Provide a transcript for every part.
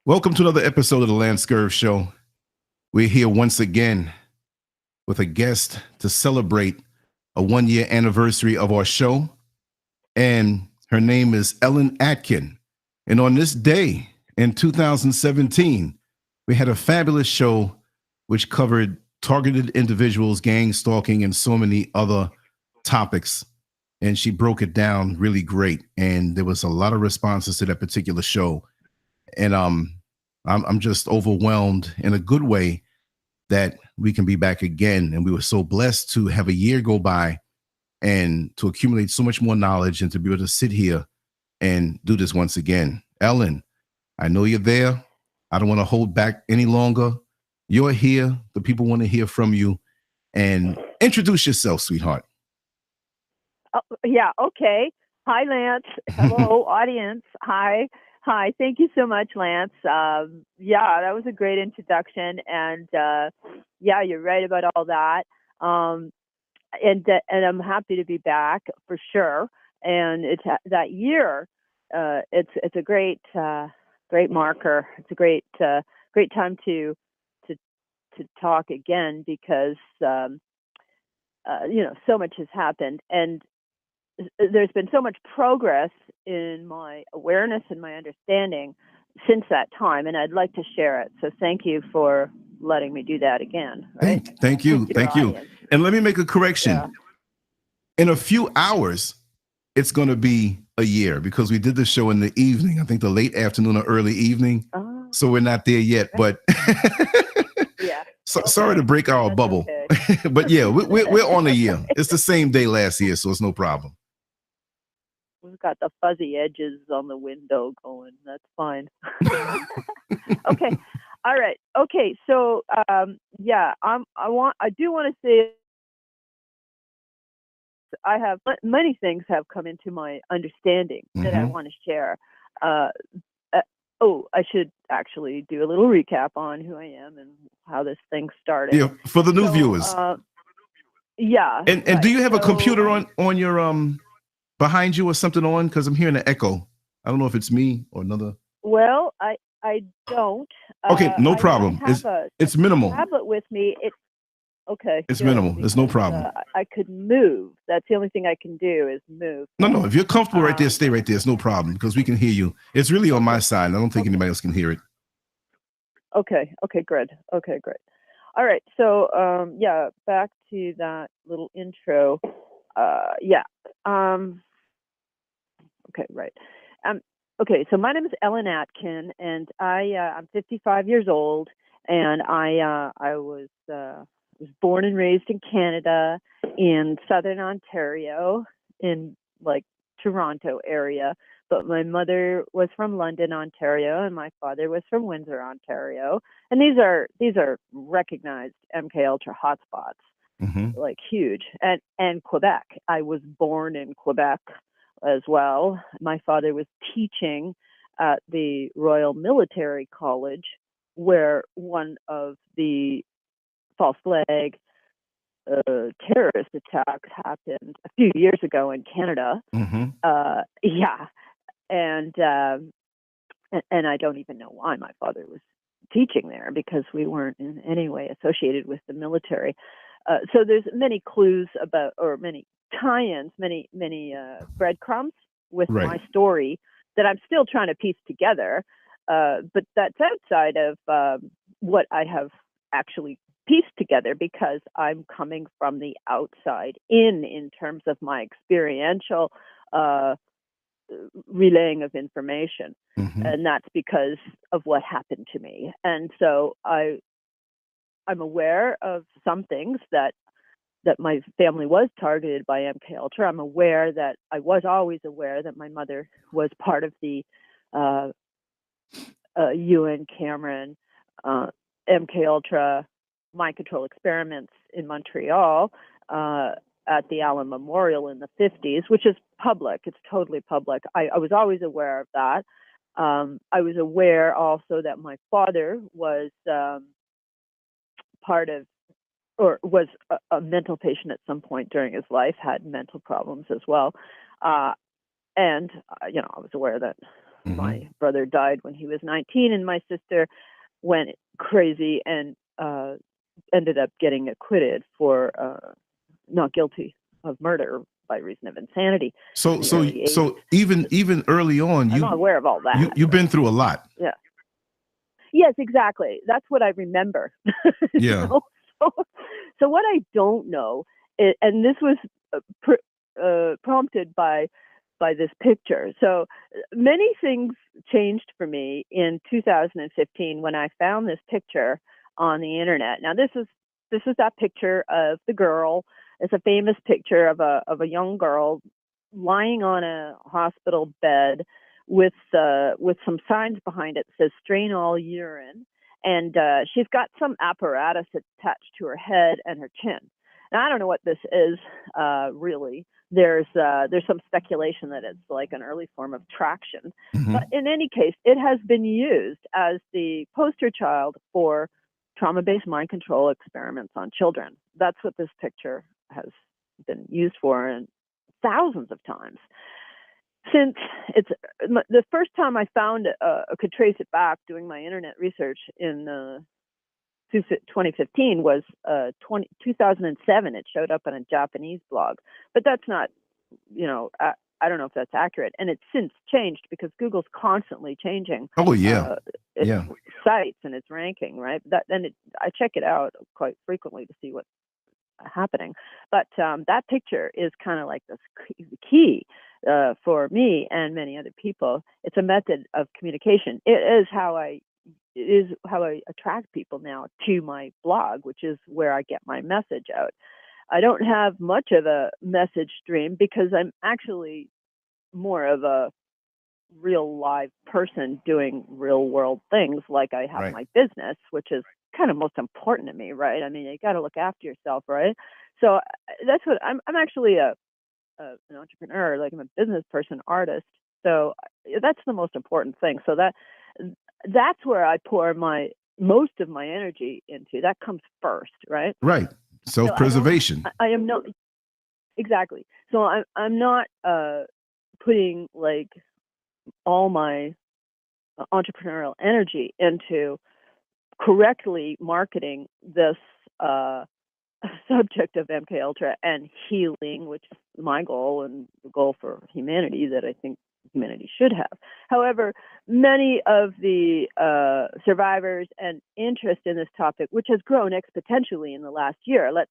Welcome to another episode of the Lancescurv Show. We're here once again with a guest to celebrate a 1 year anniversary of our show. And her name is Atkin. And on this day in 2017, we had a fabulous show which covered targeted individuals, gang stalking, and so many other topics. And she broke it down really great. And there was a lot of responses to that particular show. And I'm just overwhelmed in a good way that we can be back again. And we were so blessed to have a year go by and to accumulate so much more knowledge and to be able to sit here and do this once again. Ellen, I know you're there. I don't want to hold back any longer. You're here. The people want to hear from you. And introduce yourself, sweetheart. Yeah, okay. Hi, Lance. Hello, audience. Hi. Thank you so much, Lance. Yeah, that was a great introduction. And yeah, you're right about all that. And I'm happy to be back for sure. And it's that year. It's a great marker. It's a great time to talk again because so much has happened, and there's been so much progress in my awareness and my understanding since that time, and I'd like to share it. So thank you for letting me do that again. Right? Thank you. And let me make a correction. Yeah. In a few hours, it's going to be a year because we did the show in the evening. I think the late afternoon or early evening. So we're not there yet, but yeah. Sorry to break our bubble. Okay. But yeah, we're on a year. It's the same day last year, so it's no problem. We've got the fuzzy edges on the window going. That's fine. Okay. All right. Okay. So yeah, I do want to say I have many things have come into my understanding that I want to share. I should actually do a little recap on who I am and how this thing started. Yeah, for the new viewers. Yeah. And right. Do you have a computer on your behind you or something on? Because I'm hearing an echo. I don't know if it's me or another. Well, I don't. Okay, no problem. It's minimal. Tablet with me. Okay. It's minimal. There's no problem. I could move. That's the only thing I can do is move. No. If you're comfortable right there, stay right there. It's no problem because we can hear you. It's really on my side. I don't think anybody else can hear it. Okay, good. Okay, great. All right. So, yeah, back to that little intro. Yeah. Okay, right. Okay, so my name is Ellen Atkin, and I'm 55 years old, and I was born and raised in Canada, in Southern Ontario, in like Toronto area. But my mother was from London, Ontario, and my father was from Windsor, Ontario. And these are recognized MK Ultra hotspots, like huge. And Quebec. I was born in Quebec as well. My father was teaching at the Royal Military College, where one of the false flag terrorist attacks happened a few years ago in Canada. Yeah. And I don't even know why my father was teaching there because we weren't in any way associated with the military. So there's many clues about, or many tie-ins, many breadcrumbs with my story that I'm still trying to piece together. But that's outside of what I have actually pieced together because I'm coming from the outside in terms of my experiential relaying of information. And that's because of what happened to me. And so I'm aware of some things that my family was targeted by MK Ultra. I'm aware that I was always aware that my mother was part of the UN Cameron MK Ultra mind control experiments in Montreal at the Allen Memorial in the 50s, which is public. It's totally public. I was always aware of that. I was aware also that my father was part of, or was a mental patient at some point during his life, had mental problems as well. And, I was aware that My brother died when he was 19, and my sister went crazy and ended up getting acquitted for not guilty of murder by reason of insanity. So even early on, I'm not aware of all that. You've been through a lot. Yeah. Yes, exactly. That's what I remember. Yeah. So what I don't know, and this was prompted by this picture. So many things changed for me in 2015 when I found this picture on the internet. Now this is that picture of the girl. It's a famous picture of a young girl lying on a hospital bed with some signs behind it that says "strain all urine," and she's got some apparatus attached to her head and her chin. Now I don't know what this is really. There's some speculation that it's like an early form of traction, but in any case, it has been used as the poster child for trauma-based mind control experiments on children. That's what this picture has been used for, and thousands of times. Since it's the first time I found could trace it back doing my internet research in 2015 was 2007. It showed up on a Japanese blog, but that's not, I don't know if that's accurate. And it's since changed because Google's constantly changing. Oh yeah, its sites and its ranking, right? I check it out quite frequently to see what's happening. But that picture is kind of like the key for me and many other people. It's a method of communication. It is how I attract people now to my blog, which is where I get my message out. I don't have much of a message stream because I'm actually more of a real live person doing real world things. Like I have my business, which is kind of most important to me, right? I mean, you got to look after yourself, right? So that's what I'm actually an entrepreneur, like I'm a business person, artist. So that's the most important thing. So that's where I pour most of my energy into. That comes first, right? Right. Self-preservation. So I am not exactly. So I'm not putting like all my entrepreneurial energy into correctly marketing this subject of MK Ultra and healing, which is my goal and the goal for humanity that I think humanity should have. However, many of the survivors and interest in this topic, which has grown exponentially in the last year, let's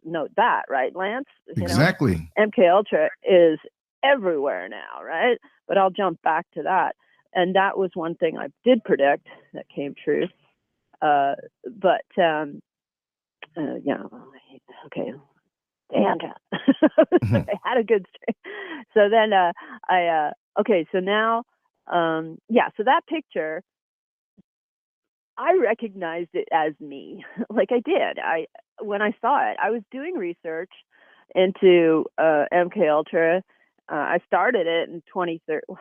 note that, right, Lance? Exactly. MK Ultra is everywhere now, right? But I'll jump back to that. And that was one thing I did predict that came true. Okay. And I had a good streak. So then so now, so that picture, I recognized it as me. Like I did. When I saw it, I was doing research into MK Ultra. I started it in 2013.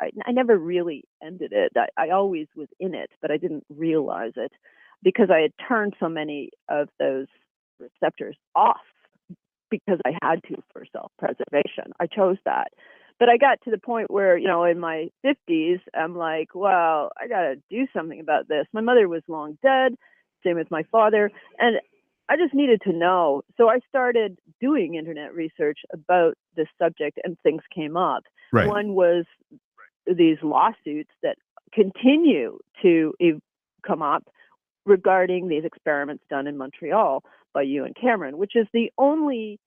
I never really ended it. I always was in it, but I didn't realize it because I had turned so many of those receptors off because I had to for self-preservation. I chose that. But I got to the point where, in my 50s, I'm like, well, I got to do something about this. My mother was long dead, same with my father, and I just needed to know. So I started doing internet research about this subject, and things came up. Right. One was these lawsuits that continue to come up regarding these experiments done in Montreal by you and Cameron, which is the only,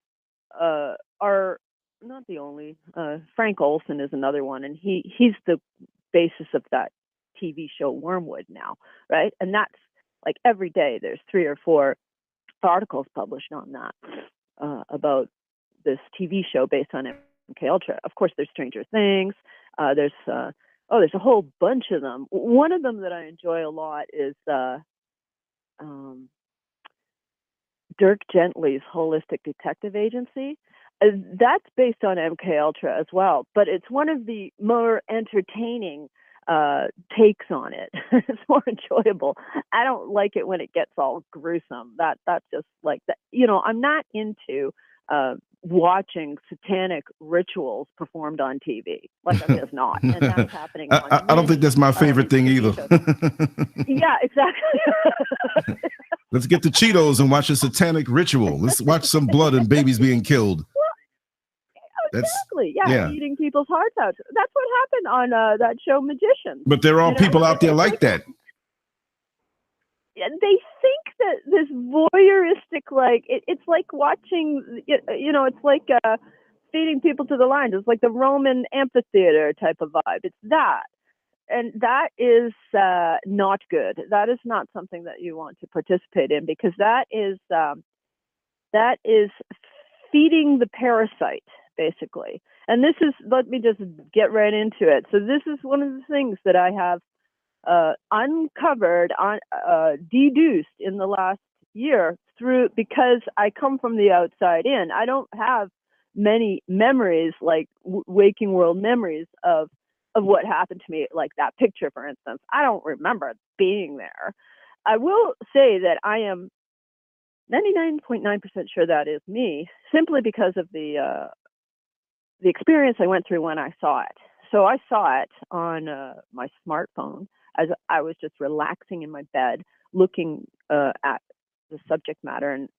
not the only, Frank Olson is another one, and he's the basis of that TV show Wormwood now, right? And that's like every day there's 3 or 4 articles published on that about this TV show based on MK Ultra. Of course, there's Stranger Things. There's a whole bunch of them. One of them that I enjoy a lot is Dirk Gently's Holistic Detective Agency. That's based on MK Ultra as well, but it's one of the more entertaining takes on it. It's more enjoyable. I don't like it when it gets all gruesome. That's just like that. I'm not into watching satanic rituals performed on TV. Like, I'm just not. And that's happening on I don't think that's my favorite thing either. Yeah, exactly. Let's get the Cheetos and watch a satanic ritual. Let's watch some blood and babies being killed. Exactly. Yeah, eating people's hearts out. That's what happened on that show Magicians. But there are people out there like that. And they think that this voyeuristic, like, it's like watching, it's like feeding people to the lions. It's like the Roman amphitheater type of vibe. It's that. And that is not good. That is not something that you want to participate in, because that is feeding the parasite, basically. And this is, let me just get right into it. So this is one of the things that I have uncovered, deduced in the last year because I come from the outside in. I don't have many memories, like waking world memories of what happened to me, like that picture, for instance. I don't remember being there. I will say that I am 99.9% sure that is me, simply because of the experience I went through when I saw it. So I saw it on my smartphone as I was just relaxing in my bed, looking at the subject matter and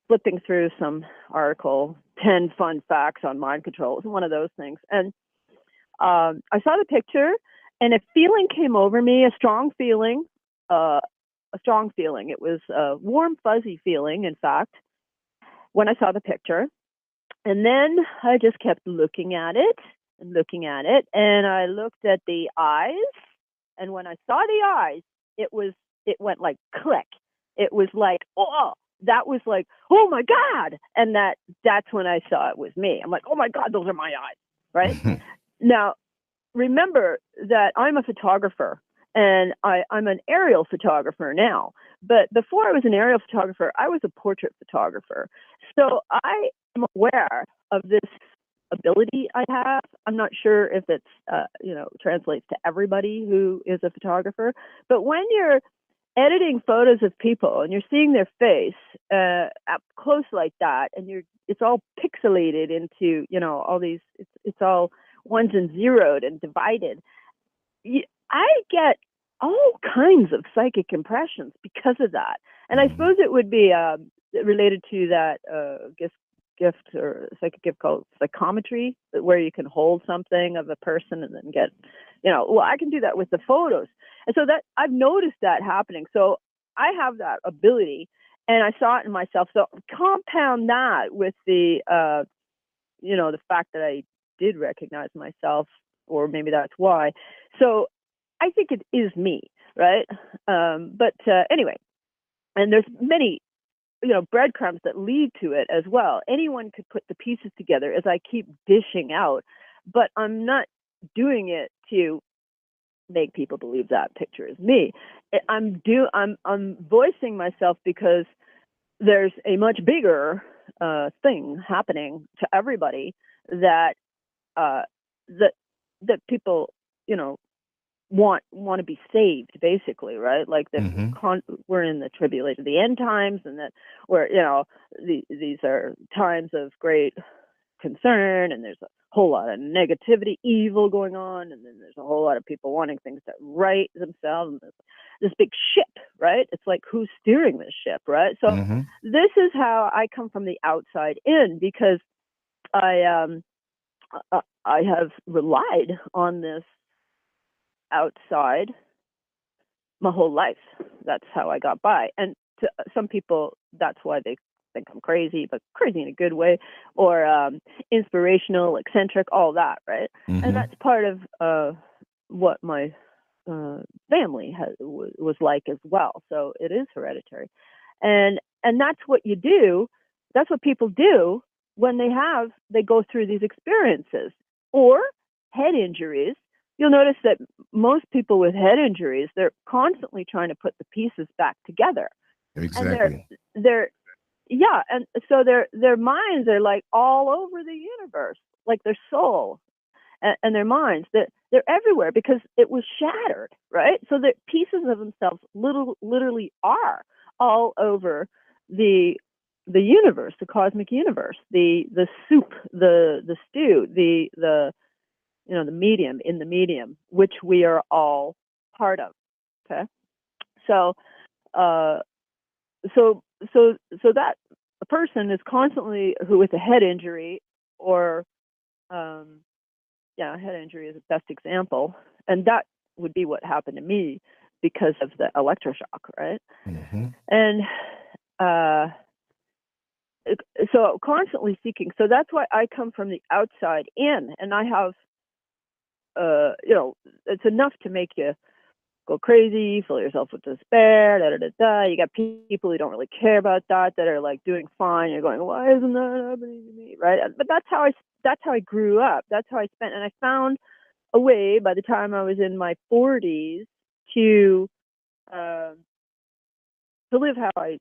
flipping through some article, 10 fun facts on mind control. It was one of those things. And I saw the picture, and a feeling came over me, a strong feeling. It was a warm, fuzzy feeling, in fact, when I saw the picture. And then I just kept looking at it, and I looked at the eyes. And when I saw the eyes, it went like click. It was like, oh, that was like, oh my God. And that's when I saw it was me. I'm like, oh my God, those are my eyes, right? Now, remember that I'm a photographer, and I'm an aerial photographer now. But before I was an aerial photographer, I was a portrait photographer. So I am aware of this ability I have. I'm not sure if it's, translates to everybody who is a photographer. But when you're editing photos of people and you're seeing their face up close like that, and it's all pixelated into, all these, it's all ones and zeroed and divided. I get all kinds of psychic impressions because of that. And I suppose it would be related to that gift or psychic gift called psychometry, where you can hold something of a person and then get, I can do that with the photos. And so that I've noticed that happening. So I have that ability, and I saw it in myself. So compound that with the, the fact that I did recognize myself, or maybe that's why. So I think it is me, right? But anyway, and there's many, breadcrumbs that lead to it as well. Anyone could put the pieces together as I keep dishing out, but I'm not doing it to make people believe that picture is me. I'm voicing myself because there's a much bigger thing happening to everybody that people, want to be saved, basically, right? Like that we're in the tribulation, the end times, and that we're, these are times of great concern, and there's a whole lot of negativity, evil going on, and then there's a whole lot of people wanting things to right themselves. And this big ship, right? It's like, who's steering this ship, right? So this is how I come from the outside in, because I have relied on this outside my whole life. That's how I got by. And to some people, that's why they think I'm crazy, but crazy in a good way, or inspirational, eccentric, all that, right? And that's part of what my family was like as well. So it is hereditary, and that's what you do. That's what people do when they go through these experiences or head injuries. You'll notice that most people with head injuries, they're constantly trying to put the pieces back together. Exactly. And and so their minds are like all over the universe, like their soul and their minds. They're everywhere because it was shattered, right? So the pieces of themselves literally are all over the the universe, the cosmic universe, the soup, the stew, the the medium in the medium, which we are all part of. Okay, so that a person is constantly who with a head injury or head injury is the best example, and that would be what happened to me because of the electroshock, right? Mm-hmm. And so constantly seeking. So that's why I come from the outside in, and I have, it's enough to make you go crazy, fill yourself with despair, da da da da. You got people who don't really care about that are like doing fine. You're going, why isn't that happening to me, right? But that's how I grew up. That's how I spent, and I found a way by the time I was in my 40s to live how I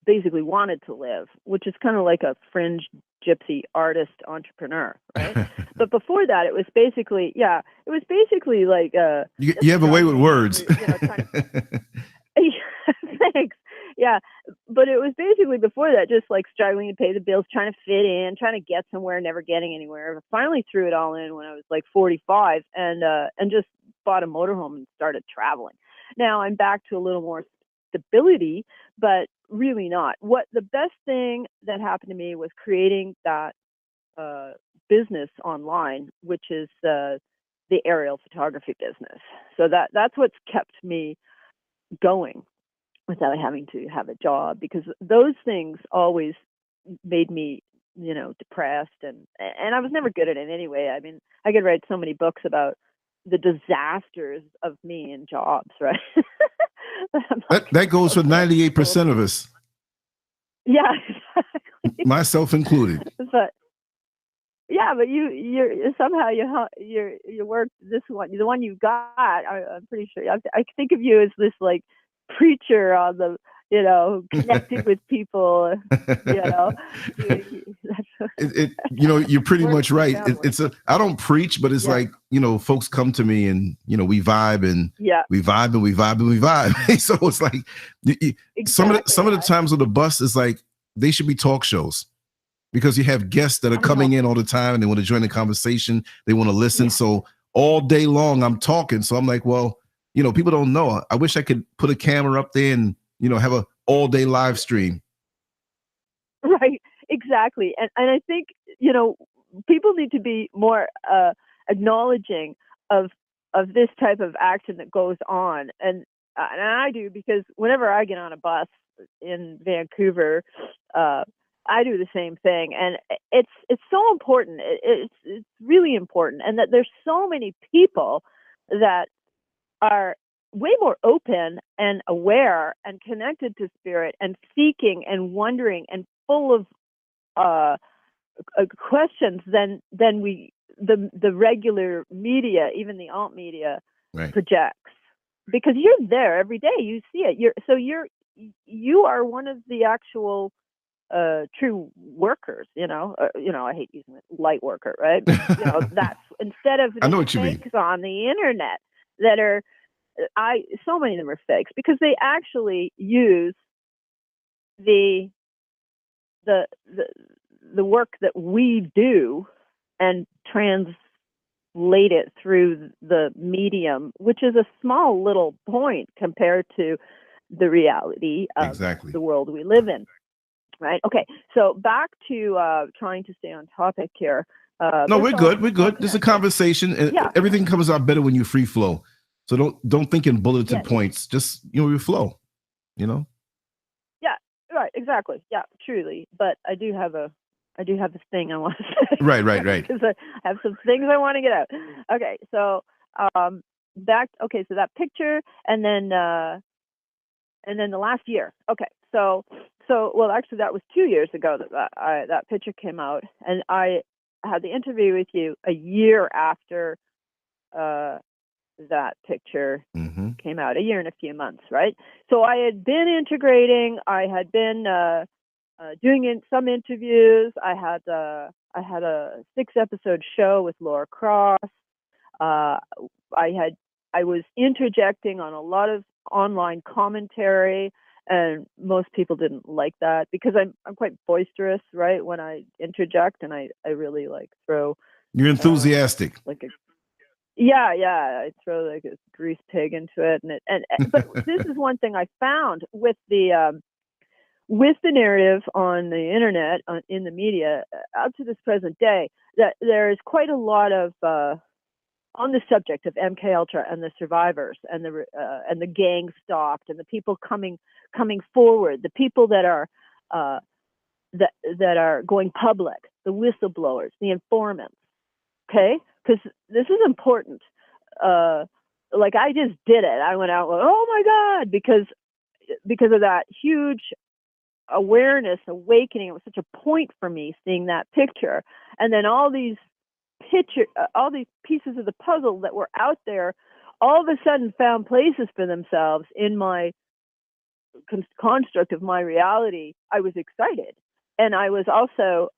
basically wanted to live, which is kind of like a fringe gypsy artist entrepreneur, right? But before that, it was basically like you have a way with words. Thanks. Yeah, but it was basically before that just like struggling to pay the bills, trying to fit in, trying to get somewhere, never getting anywhere. I finally threw it all in when I was like 45 and just bought a motorhome and started traveling. Now I'm back to a little more stability, but really not. What the best thing that happened to me was creating that business online, which is the aerial photography business. So that's what's kept me going without having to have a job, because those things always made me, depressed, and I was never good at it anyway. I mean, I could write so many books about the disasters of me in jobs, right? that goes for 98% of us. Yeah, exactly. Myself included. But yeah, but you're somehow you work this one, the one you got. I'm pretty sure. I think of you as this like preacher on the, connecting with people. You're pretty much right. I don't preach, but it's like, folks come to me and we vibe and we vibe and we vibe and we vibe. So it's like some of the times on the bus is like they should be talk shows, because you have guests that are coming in all the time and they want to join the conversation. They want to listen. Yeah. So all day long I'm talking. So I'm like, well, people don't know. I wish I could put a camera up there and, have a all day live stream. Right. Exactly. And I think, people need to be more acknowledging of this type of action that goes on. And I do, because whenever I get on a bus in Vancouver, I do the same thing, and it's so important. It's really important, and that there's so many people that are way more open and aware and connected to spirit and seeking and wondering and full of questions than the regular media, even the alt media, projects. Because you're there every day, you see it. You are one of the actual true workers, I hate using it, light worker, right? That's instead of the fakes on the internet that are, so many of them are fakes, because they actually use the work that we do and translate it through the medium, which is a small little point compared to the reality of the world we live in. Right. Okay. So back to trying to stay on topic here. No, we're good. We're good. This is a conversation, and everything comes out better when you free flow. So don't think in bulleted points. Just you flow. Yeah. Right. Exactly. Yeah. Truly. But I do have this thing I want to say. Right. Because I have some things I want to get out. Okay. So back. Okay. So that picture, and then the last year. Okay. So well, actually, that was 2 years ago that picture came out, and I had the interview with you a year after that picture came out, a year and a few months, right? So I had been integrating. I had been doing some interviews. I had a 6-episode show with Laura Cross. I was interjecting on a lot of online commentary And most people didn't like that because I'm quite boisterous, right? When I interject, and I really like throw. You're enthusiastic. I throw like a grease pig into it, but this is one thing I found with the narrative on the internet, in the media, up to this present day, that there is quite a lot of on the subject of MK Ultra and the survivors and the gang stalked and the people coming forward, the people that are that are going public, the whistleblowers, the informants. Okay, because this is important. Like I just did it. I went out, oh my God, because of that huge awareness, awakening. It was such a point for me seeing that picture, and then all these all these pieces of the puzzle that were out there, all of a sudden found places for themselves in my construct of my reality. I was excited, and I was also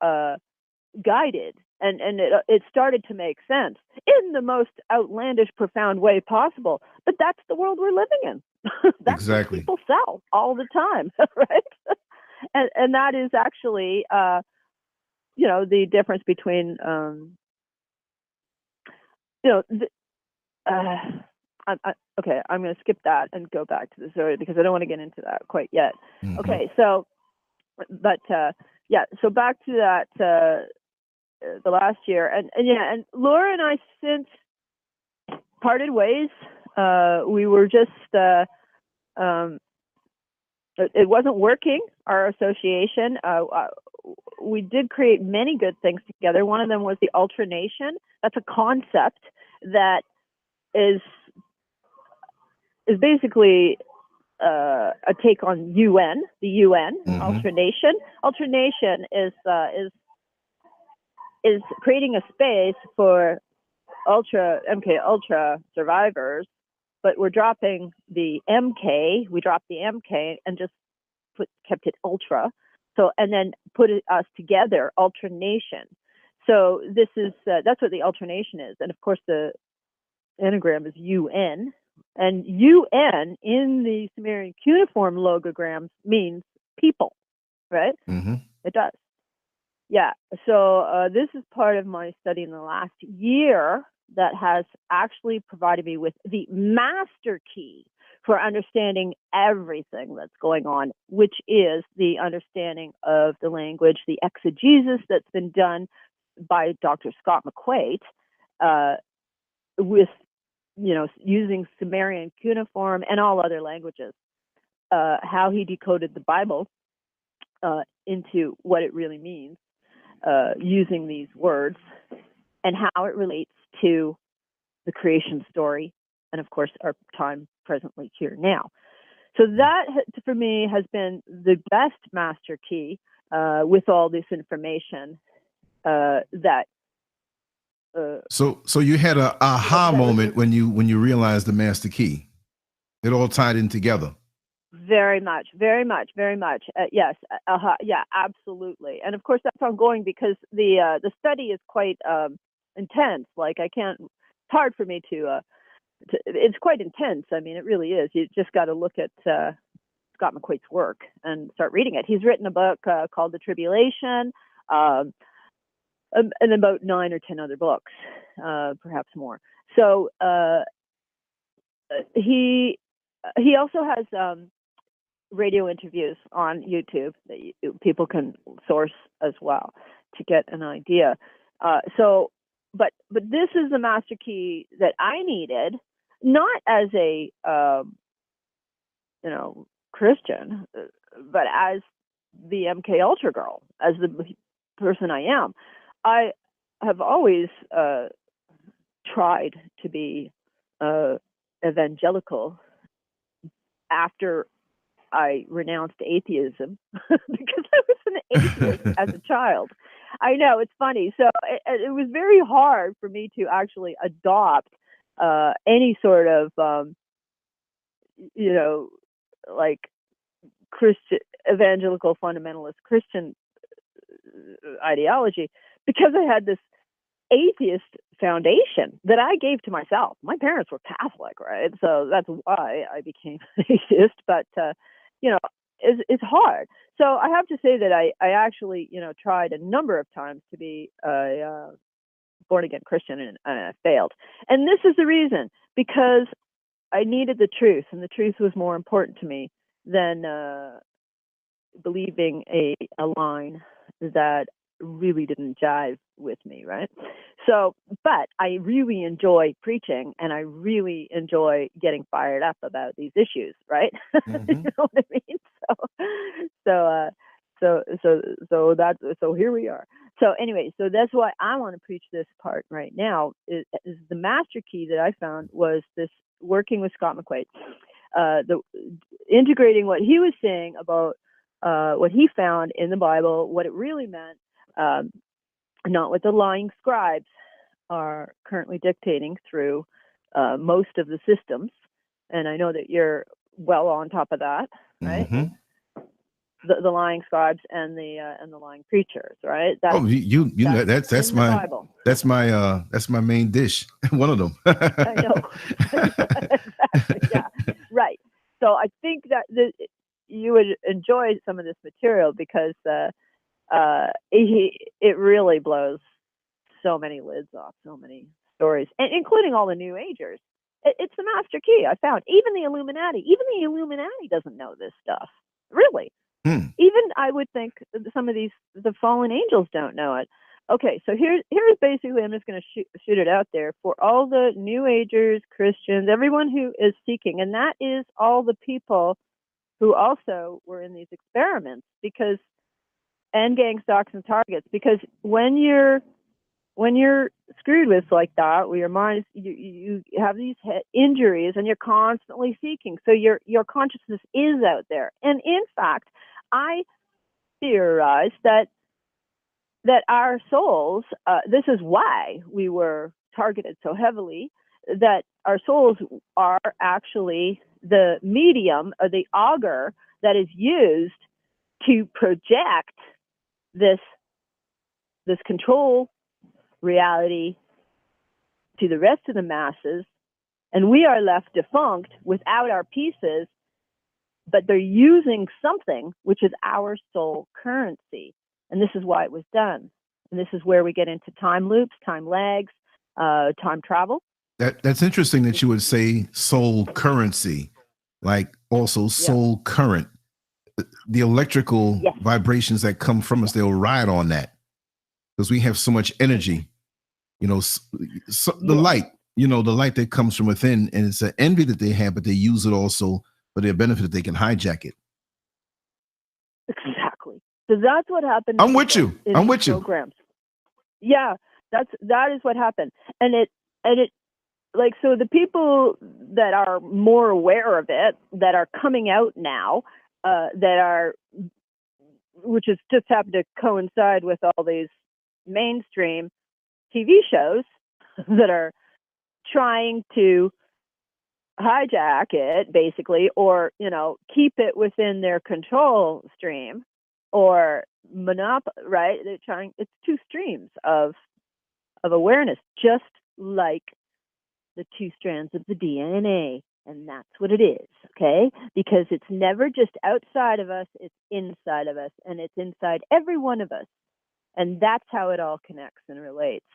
guided, and it started to make sense in the most outlandish, profound way possible. But that's the world we're living in. That's exactly what people sell all the time, right? And that is actually, the difference between, okay, I'm going to skip that and go back to the story because I don't want to get into that quite yet. Mm-hmm. Okay, so, but so back to that, the last year, and Laura and I since parted ways. We were just, it wasn't working, our association. We did create many good things together. One of them was the Ultra Nation. That's a concept that is basically a take on UN, the UN, mm-hmm. Ultra Nation. Ultra Nation is creating a space for MK Ultra survivors, but we're dropping the MK. We dropped the MK and just kept it Ultra. So, and then put us together, Ultra Nation. So this is that's what the Ultra Nation is, and of course the anagram is UN, and UN in the Sumerian cuneiform logograms means people, right? Mm-hmm. It does. Yeah. So this is part of my study in the last year that has actually provided me with the master key for understanding everything that's going on, which is the understanding of the language, the exegesis that's been done by Dr. Scott McQuaid, with, using Sumerian cuneiform and all other languages, how he decoded the Bible into what it really means, using these words, and how it relates to the creation story, and of course our time presently here now. So that for me has been the best master key, with all this information that. So you had a aha moment when you realized the master key. It all tied in together. Very much. Yes. Yeah, absolutely. And of course that's ongoing because the study is quite intense. Like I can't. It's hard for me to. It's quite intense. I mean, it really is. You just got to look at Scott McQuaid's work and start reading it. He's written a book called The Tribulation, and about 9 or 10 other books, perhaps more. So he also has radio interviews on YouTube that people can source as well to get an idea. But this is the master key that I needed, not as a Christian, but as the MK Ultra girl, as the person I am. I have always tried to be evangelical after I renounced atheism because I was an atheist as a child. I know, it's funny. So it was very hard for me to actually adopt any sort of, like Christian, evangelical fundamentalist Christian ideology, because I had this atheist foundation that I gave to myself. My parents were Catholic, right? So that's why I became an atheist. But is hard. So I have to say that I actually, tried a number of times to be a born again Christian, and I failed. And this is the reason, because I needed the truth, and the truth was more important to me than believing a line that really didn't jive with me, right? So, but I really enjoy preaching, and I really enjoy getting fired up about these issues, right? Mm-hmm. You know what I mean? So here we are. So anyway, so that's why I want to preach this part right now. Is the master key that I found was this working with Scott McQuaid, the integrating what he was saying about what he found in the Bible, what it really meant, not what the lying scribes are currently dictating through most of the systems. And I know that you're well on top of that, right? Mm-hmm. The lying scribes and the lying preachers, right? That's that's in the my Bible. That's my main dish. One of them. I know. Exactly. Yeah. Right. So I think that you would enjoy some of this material, because it really blows so many lids off, so many stories, and including all the New Agers. It's the master key I found. Even the Illuminati doesn't know this stuff, really. Even I would think some of the fallen angels don't know it. Okay, so here's basically, I'm just going to shoot it out there for all the New Agers, Christians, everyone who is seeking, and that is all the people who also were in these experiments, and gang stalks and targets, because when you're screwed with like that, where your mind you have these injuries, and you're constantly seeking, so your consciousness is out there. And in fact, I theorize that our souls, this is why we were targeted so heavily, that our souls are actually the medium, or the auger, that is used to project this control reality to the rest of the masses, and we are left defunct without our pieces, but they're using something which is our soul currency. And this is why it was done. And this is where we get into time loops, time lags, time travel. That's interesting that you would say soul currency, like also soul current. The electrical vibrations that come from us, they'll ride on that, because we have so much energy. The light, the light that comes from within, and it's an envy that they have, but they use it also for their benefit, that they can hijack it. Exactly. So that's what happened. I'm with you. Programs. Yeah, that is what happened. And it like, so the people that are more aware of it, that are coming out now, which has just happened to coincide with all these mainstream TV shows that are trying to hijack it, basically, or keep it within their control stream, or right? They're trying. It's two streams of awareness, just like the two strands of the DNA, and that's what it is. Okay, because it's never just outside of us; it's inside of us, and it's inside every one of us, and that's how it all connects and relates.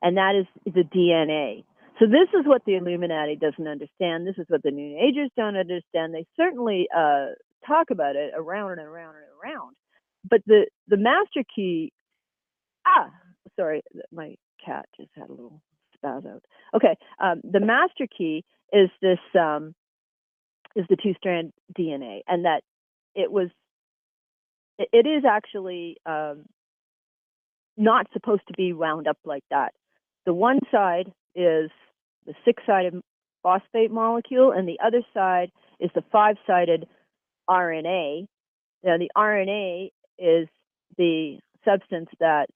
And that is the DNA. So this is what the Illuminati doesn't understand. This is what the New Agers don't understand. They certainly talk about it around and around and around. But the master key, sorry, my cat just had a little spaz out. Okay, the master key is this, is the two-strand DNA, and that it is actually not supposed to be wound up like that. The one side is the 6-sided phosphate molecule, and the other side is the 5-sided RNA. Now, the RNA is the substance that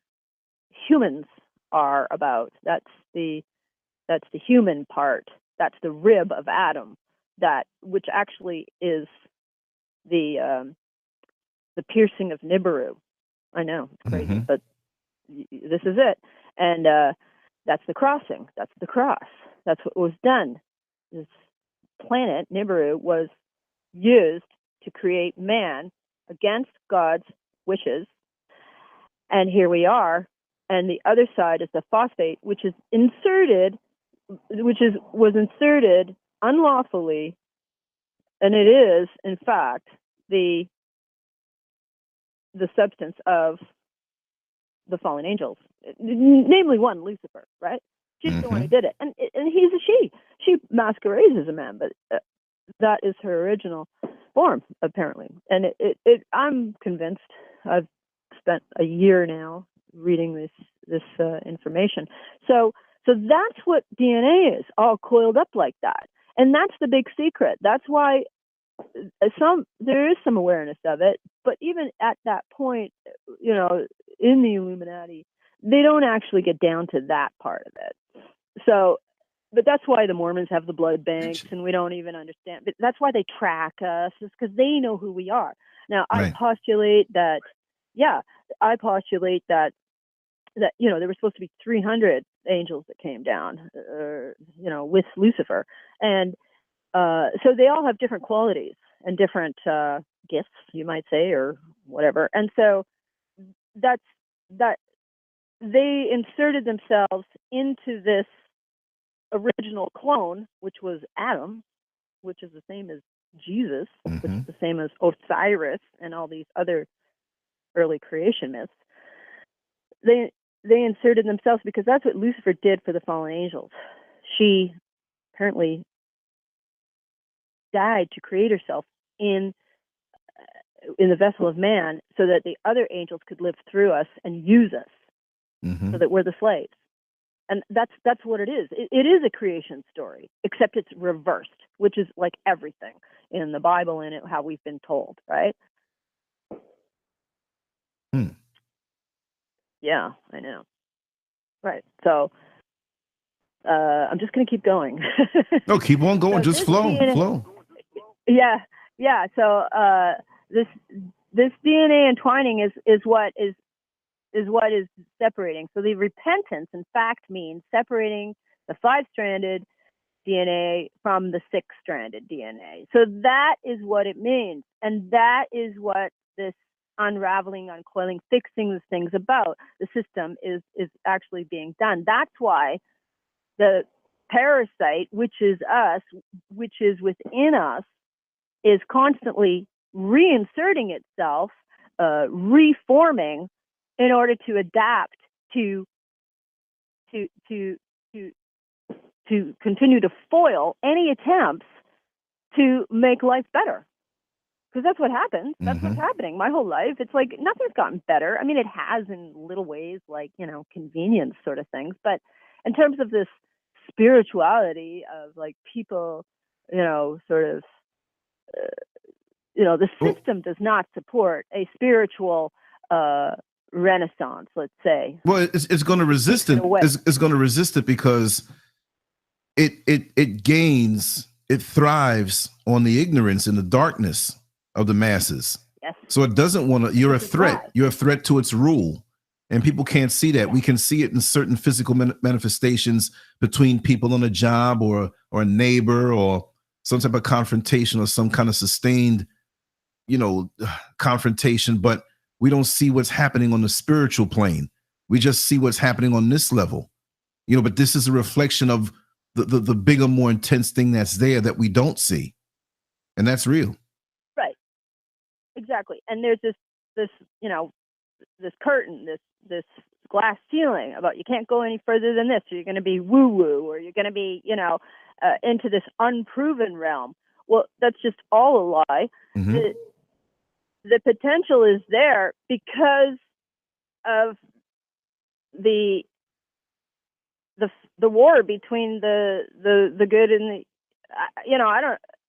humans are about. That's the human part. That's the rib of Adam, which actually is the piercing of Nibiru. I know, it's crazy, but this is it. And that's the crossing. That's the cross. That's what was done. This planet, Nibiru, was used to create man against God's wishes. And here we are. And the other side is the phosphate, which was inserted unlawfully, and it is, in fact, the substance of the fallen angels, namely one, Lucifer, right? She's the one who did it, and he's a she. She masquerades as a man, but that is her original form, apparently. And I'm convinced. I've spent a year now reading this information. So that's what DNA is, all coiled up like that, and that's the big secret. That's why there is some awareness of it, but even at that point, in the Illuminati, they don't actually get down to that part of it. So, but that's why the Mormons have the blood banks, and we don't even understand. But that's why they track us, is because they know who we are. Now, I postulate that, there were supposed to be 300 angels that came down, with Lucifer, and so they all have different qualities and different gifts, you might say, or whatever. And so that they inserted themselves into this original clone, which was Adam, which is the same as Jesus, which is the same as Osiris and all these other early creation myths. They inserted themselves because that's what Lucifer did for the fallen angels. She apparently died to create herself in the vessel of man, so that the other angels could live through us and use us, so that we're the slaves. And that's what it is. It is a creation story, except it's reversed, which is like everything in the Bible and how we've been told, right? Yeah, I know. Right. So I'm just going to keep going. No, keep on going. So just flow. Yeah. So this DNA entwining is what is separating. So the repentance, in fact, means separating the 5-stranded DNA from the 6-stranded DNA. So that is what it means, and that is what this unraveling, uncoiling, fixing the things about the system is actually being done. That's why the parasite, which is us, which is within us, is constantly reinserting itself, reforming, in order to adapt to continue to foil any attempts to make life better. Because that's what happens. That's what's happening. My whole life, it's like nothing's gotten better. I mean, it has in little ways, like, convenience sort of things. But in terms of this spirituality of like people, sort of, the system does not support a spiritual renaissance, let's say. Well, it's going to resist it. It's going to resist it because it thrives on the ignorance and the darkness of the masses. Yes. So it doesn't want to. You're a threat. You're a threat to its rule, and people can't see that. We can see it in certain physical manifestations between people on a job or a neighbor or some type of confrontation or some kind of sustained, confrontation. But we don't see what's happening on the spiritual plane. We just see what's happening on this level, but this is a reflection of the bigger, more intense thing that's there that we don't see. And that's real. Right. Exactly. And there's this curtain, this glass ceiling about you can't go any further than this, or you're going to be woo-woo, or you're going to be, into this unproven realm. Well, that's just all a lie. The potential is there because of the war between the good and the,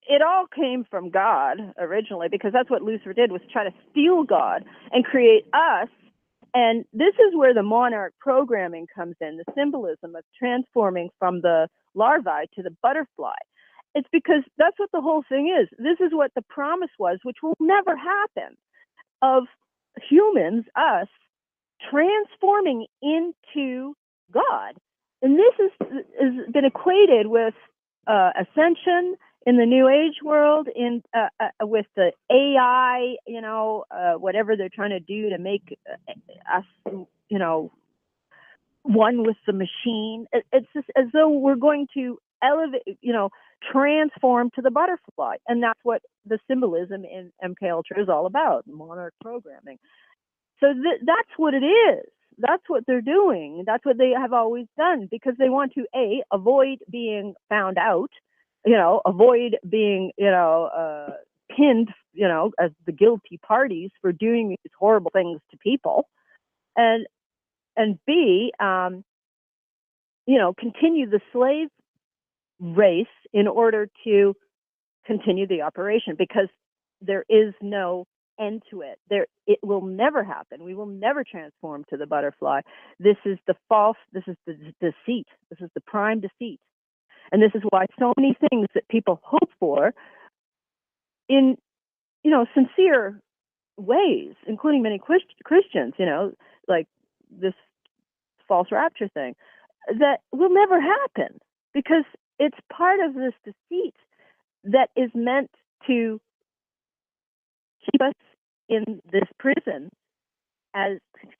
it all came from God originally, because that's what Lucifer did, was try to steal God and create us. And this is where the monarch programming comes in, the symbolism of transforming from the larvae to the butterfly. It's because that's what the whole thing is. This is what the promise was, which will never happen, of humans, us, transforming into God. And this has been equated with ascension. in the New Age world, in with the AI, whatever they're trying to do to make us, one with the machine. It's just as though we're going to elevate, transform to the butterfly, and that's what the symbolism in MK Ultra is all about, monarch programming. So that's what it is. That's what they're doing. That's what they have always done, because they want to avoid being found out, avoid being pinned, as the guilty parties for doing these horrible things to people, and B, continue the slave race in order to continue the operation, because there is no end to it. It will never happen. We will never transform to the butterfly. This is the deceit. This is the prime deceit. And this is why so many things that people hope for in, sincere ways, including many Christians, like this false rapture thing, that will never happen, because it's part of this deceit that is meant to keep us in this prison as to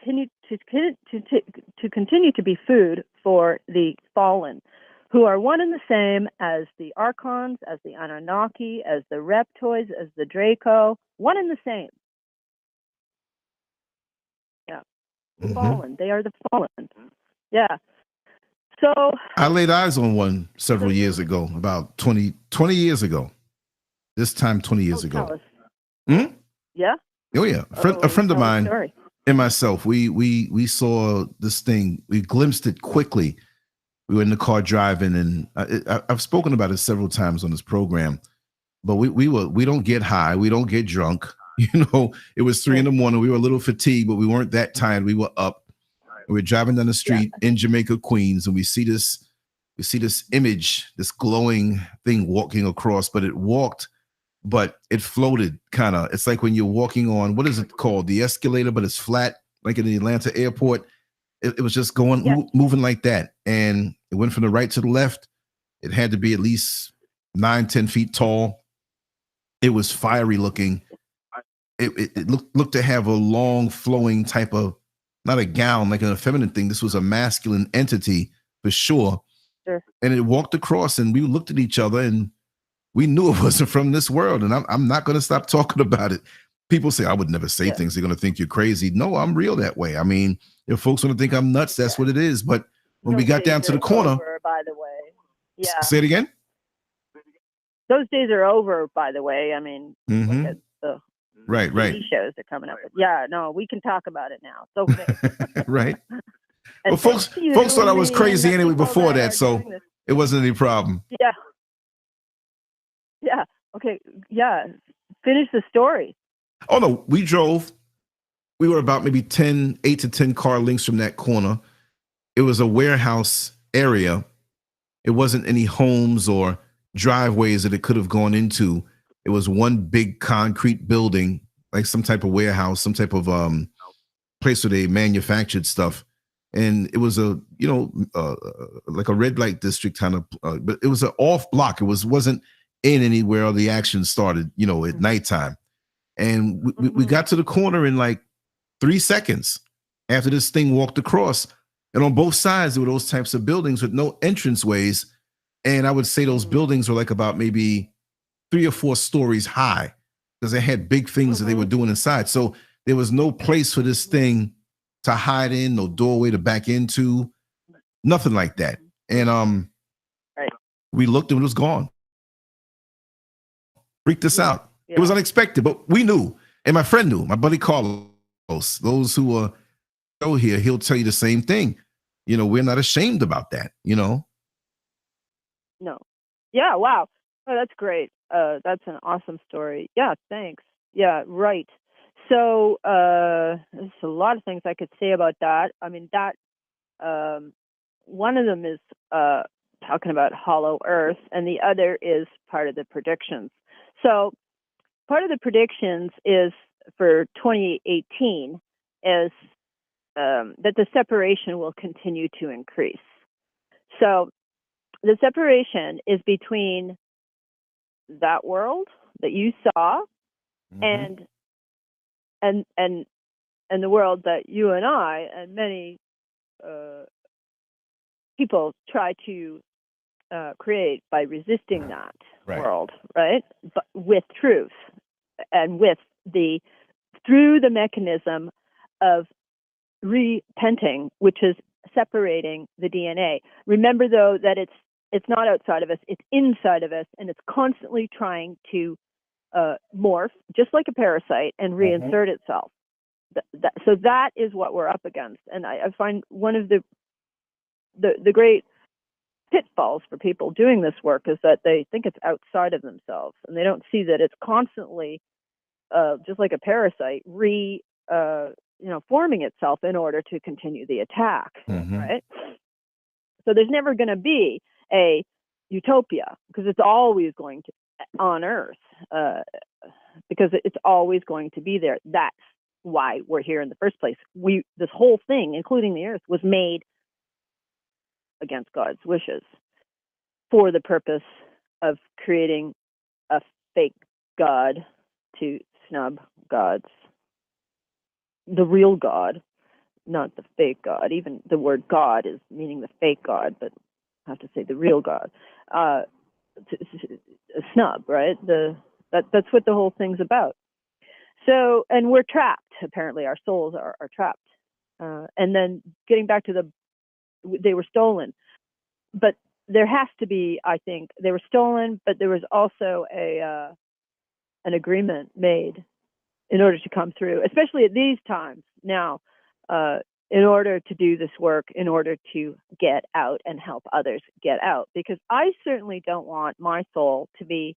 continue to be food for the fallen, who are one and the same as the Archons, as the Anunnaki, as the Reptoids, as the Draco, one and the same. Yeah. The fallen. They are the fallen. Yeah. So I laid eyes on one several years ago, about 20 years ago. This time 20 years ago. Yeah? Oh, yeah. A friend of mine and myself, we saw this thing. We glimpsed it quickly. We were in the car driving, and I've spoken about it several times on this program, but we don't get high. We don't get drunk. It was 3 a.m. We were a little fatigued, but we weren't that tired. We were up. We were driving down the street in Jamaica, Queens, and we see this image, this glowing thing walking across, but it walked, but it floated kind of. It's like when you're walking on, what is it called? The escalator, but it's flat, like in the Atlanta airport. It was just going, moving like that. And it went from the right to the left. It had to be at least 9-10 feet tall. It was fiery looking. It looked to have a long flowing type of, not a gown, like an feminine thing. This was a masculine entity for sure. Sure. And it walked across, and we looked at each other, and we knew it wasn't from this world. And I'm not going to stop talking about it. People say I would never say things. They're going to think you're crazy. No, I'm real that way. I mean, if folks want to think I'm nuts, that's what it is. But when we got down to the corner, over, by the way, say it again. Those days are over, by the way. I mean, look at the right TV shows are coming up with. Yeah, no, we can talk about it now. So right. Well, folks thought I was crazy anyway before that, so it wasn't any problem. Yeah. Yeah. Okay. Yeah. Finish the story. Oh no, we drove. We were about maybe 8 to 10 car lengths from that corner. It was a warehouse area. It wasn't any homes or driveways that it could have gone into. It was one big concrete building, like some type of warehouse, some type of place where they manufactured stuff. And it was like a red light district kind of, but it was an off block. It wasn't in anywhere the action started, at nighttime. And we got to the corner in like 3 seconds after this thing walked across. And on both sides, there were those types of buildings with no entranceways. And I would say those buildings were like about maybe 3 or 4 stories high, because they had big things that they were doing inside. So there was no place for this thing to hide in, no doorway to back into, nothing like that. And we looked and it was gone. Freaked us out. It was unexpected, but we knew. And my friend knew, my buddy Carlos. Those who are here, he'll tell you the same thing. We're not ashamed about that, No. Yeah, wow. Oh, that's great. That's an awesome story. Yeah, thanks. Yeah, right. So there's a lot of things I could say about that. I mean, that one of them is talking about hollow earth, and the other is part of the predictions. So part of the predictions is for 2018 is that the separation will continue to increase. So the separation is between that world that you saw, and the world that you and I and many people try to create by resisting that world, right? But with truth and through the mechanism of repenting, which is separating the DNA. Remember, though, that it's not outside of us; it's inside of us, and it's constantly trying to morph, just like a parasite, and reinsert itself. So that is what we're up against, and I find one of the great pitfalls for people doing this work is that they think it's outside of themselves, and they don't see that it's constantly, just like a parasite, forming itself in order to continue the attack, right? So there's never going to be a utopia, because it's always going to on Earth, because it's always going to be there. That's why we're here in the first place. This whole thing, including the Earth, was made against God's wishes for the purpose of creating a fake God to snub the real God, not the fake God. Even the word God is meaning the fake God, but I have to say the real God. A snub, right? That's what the whole thing's about. So, and we're trapped. Apparently, our souls are trapped. And then getting back to they were stolen, but there has to be, I think, they were stolen, but there was also an agreement made in order to come through, especially at these times now, in order to do this work, in order to get out and help others get out. Because I certainly don't want my soul to be,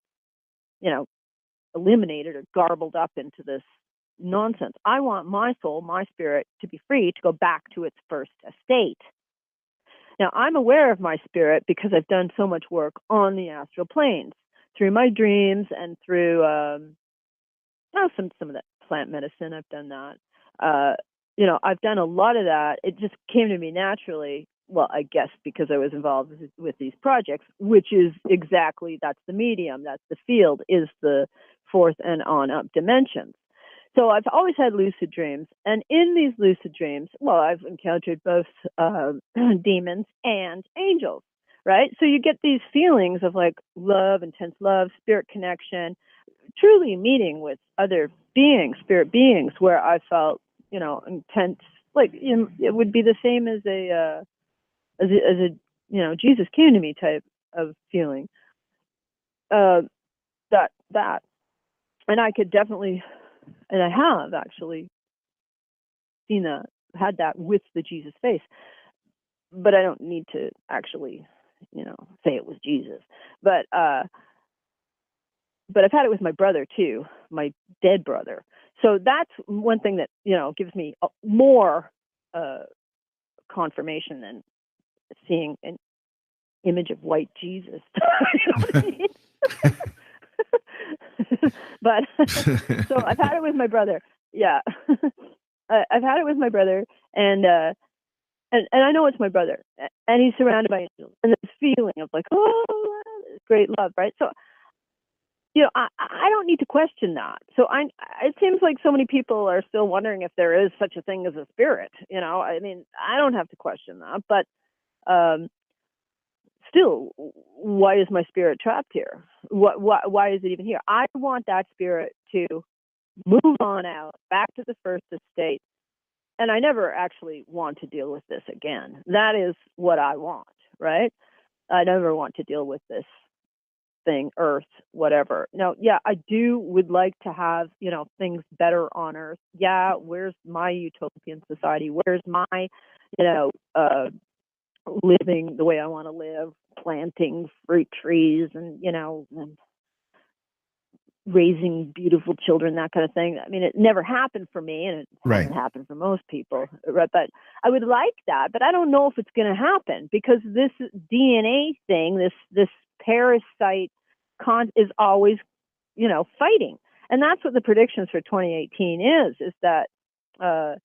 eliminated or garbled up into this nonsense. I want my soul, my spirit, to be free to go back to its first estate. Now, I'm aware of my spirit because I've done so much work on the astral planes through my dreams and through some of that plant medicine. I've done that. I've done a lot of that. It just came to me naturally. Well, I guess because I was involved with these projects, which is exactly, that's the medium, that's the field, is the fourth and on up dimensions. So I've always had lucid dreams. And in these lucid dreams, well, I've encountered both demons and angels, right? So you get these feelings of like love, intense love, spirit connection, truly meeting with other beings, spirit beings, where I felt, intense, like it would be the same as a Jesus came to me type of feeling. That, and I could definitely, and I have actually seen that, had that with the Jesus face, but I don't need to actually, say it was Jesus. But I've had it with my brother too, my dead brother. So that's one thing that, gives me more confirmation than seeing an image of white Jesus. You know what I mean? But so I've had it with my brother. Yeah. I've had it with my brother, and I know it's my brother, and he's surrounded by angels, and this feeling of like, oh, great love, right? So, I don't need to question that. So it seems like so many people are still wondering if there is such a thing as a spirit. I mean, I don't have to question that, but still, why is my spirit trapped here? Why is it even here? I want that spirit to move on out, back to the first estate. And I never actually want to deal with this again. That is what I want, right? I never want to deal with this thing, Earth, whatever. Now, yeah, I would like to have, things better on Earth. Yeah, where's my utopian society? Where's my, living the way I want to live, planting fruit trees and, and raising beautiful children, that kind of thing. I mean, it never happened for me, and it hasn't happened for most people. Right? But I would like that, but I don't know if it's going to happen, because this DNA thing, this parasite is always, fighting. And that's what the predictions for 2018 is that the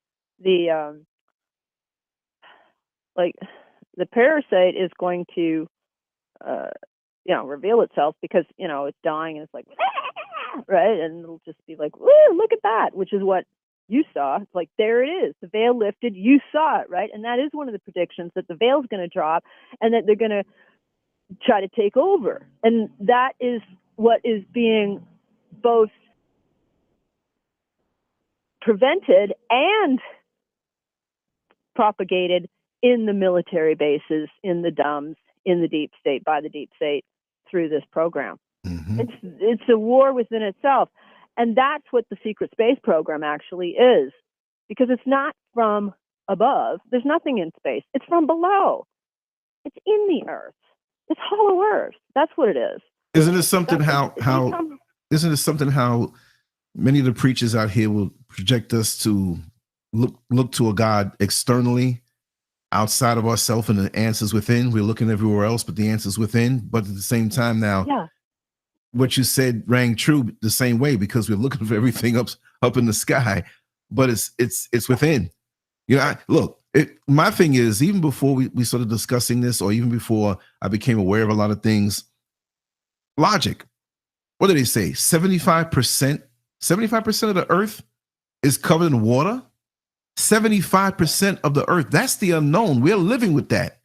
parasite is going to reveal itself because, it's dying and it's like, right? And it'll just be like, woo, look at that, which is what you saw. It's like, there it is. The veil lifted. You saw it, right? And that is one of the predictions, that the veil's going to drop and that they're going to try to take over. And that is what is being both prevented and propagated in the military bases, in the DUMBs, in the deep state, by the deep state, through this program. Mm-hmm. It's a war within itself. And that's what the secret space program actually is, because it's not from above. There's nothing in space. It's from below. It's in the earth. It's hollow earth. That's what it is. Isn't it something isn't it something how many of the preachers out here will project us to look to a God externally, outside of ourselves, and the answers within? We're looking everywhere else, but the answers within. But at the same time now, what you said rang true the same way, because we're looking for everything up in the sky, but it's within. Look, my thing is, even before we started discussing this, or even before I became aware of a lot of things, logic. What do they say? 75% of the earth is covered in water. 75% of the earth, that's the unknown. We're living with that.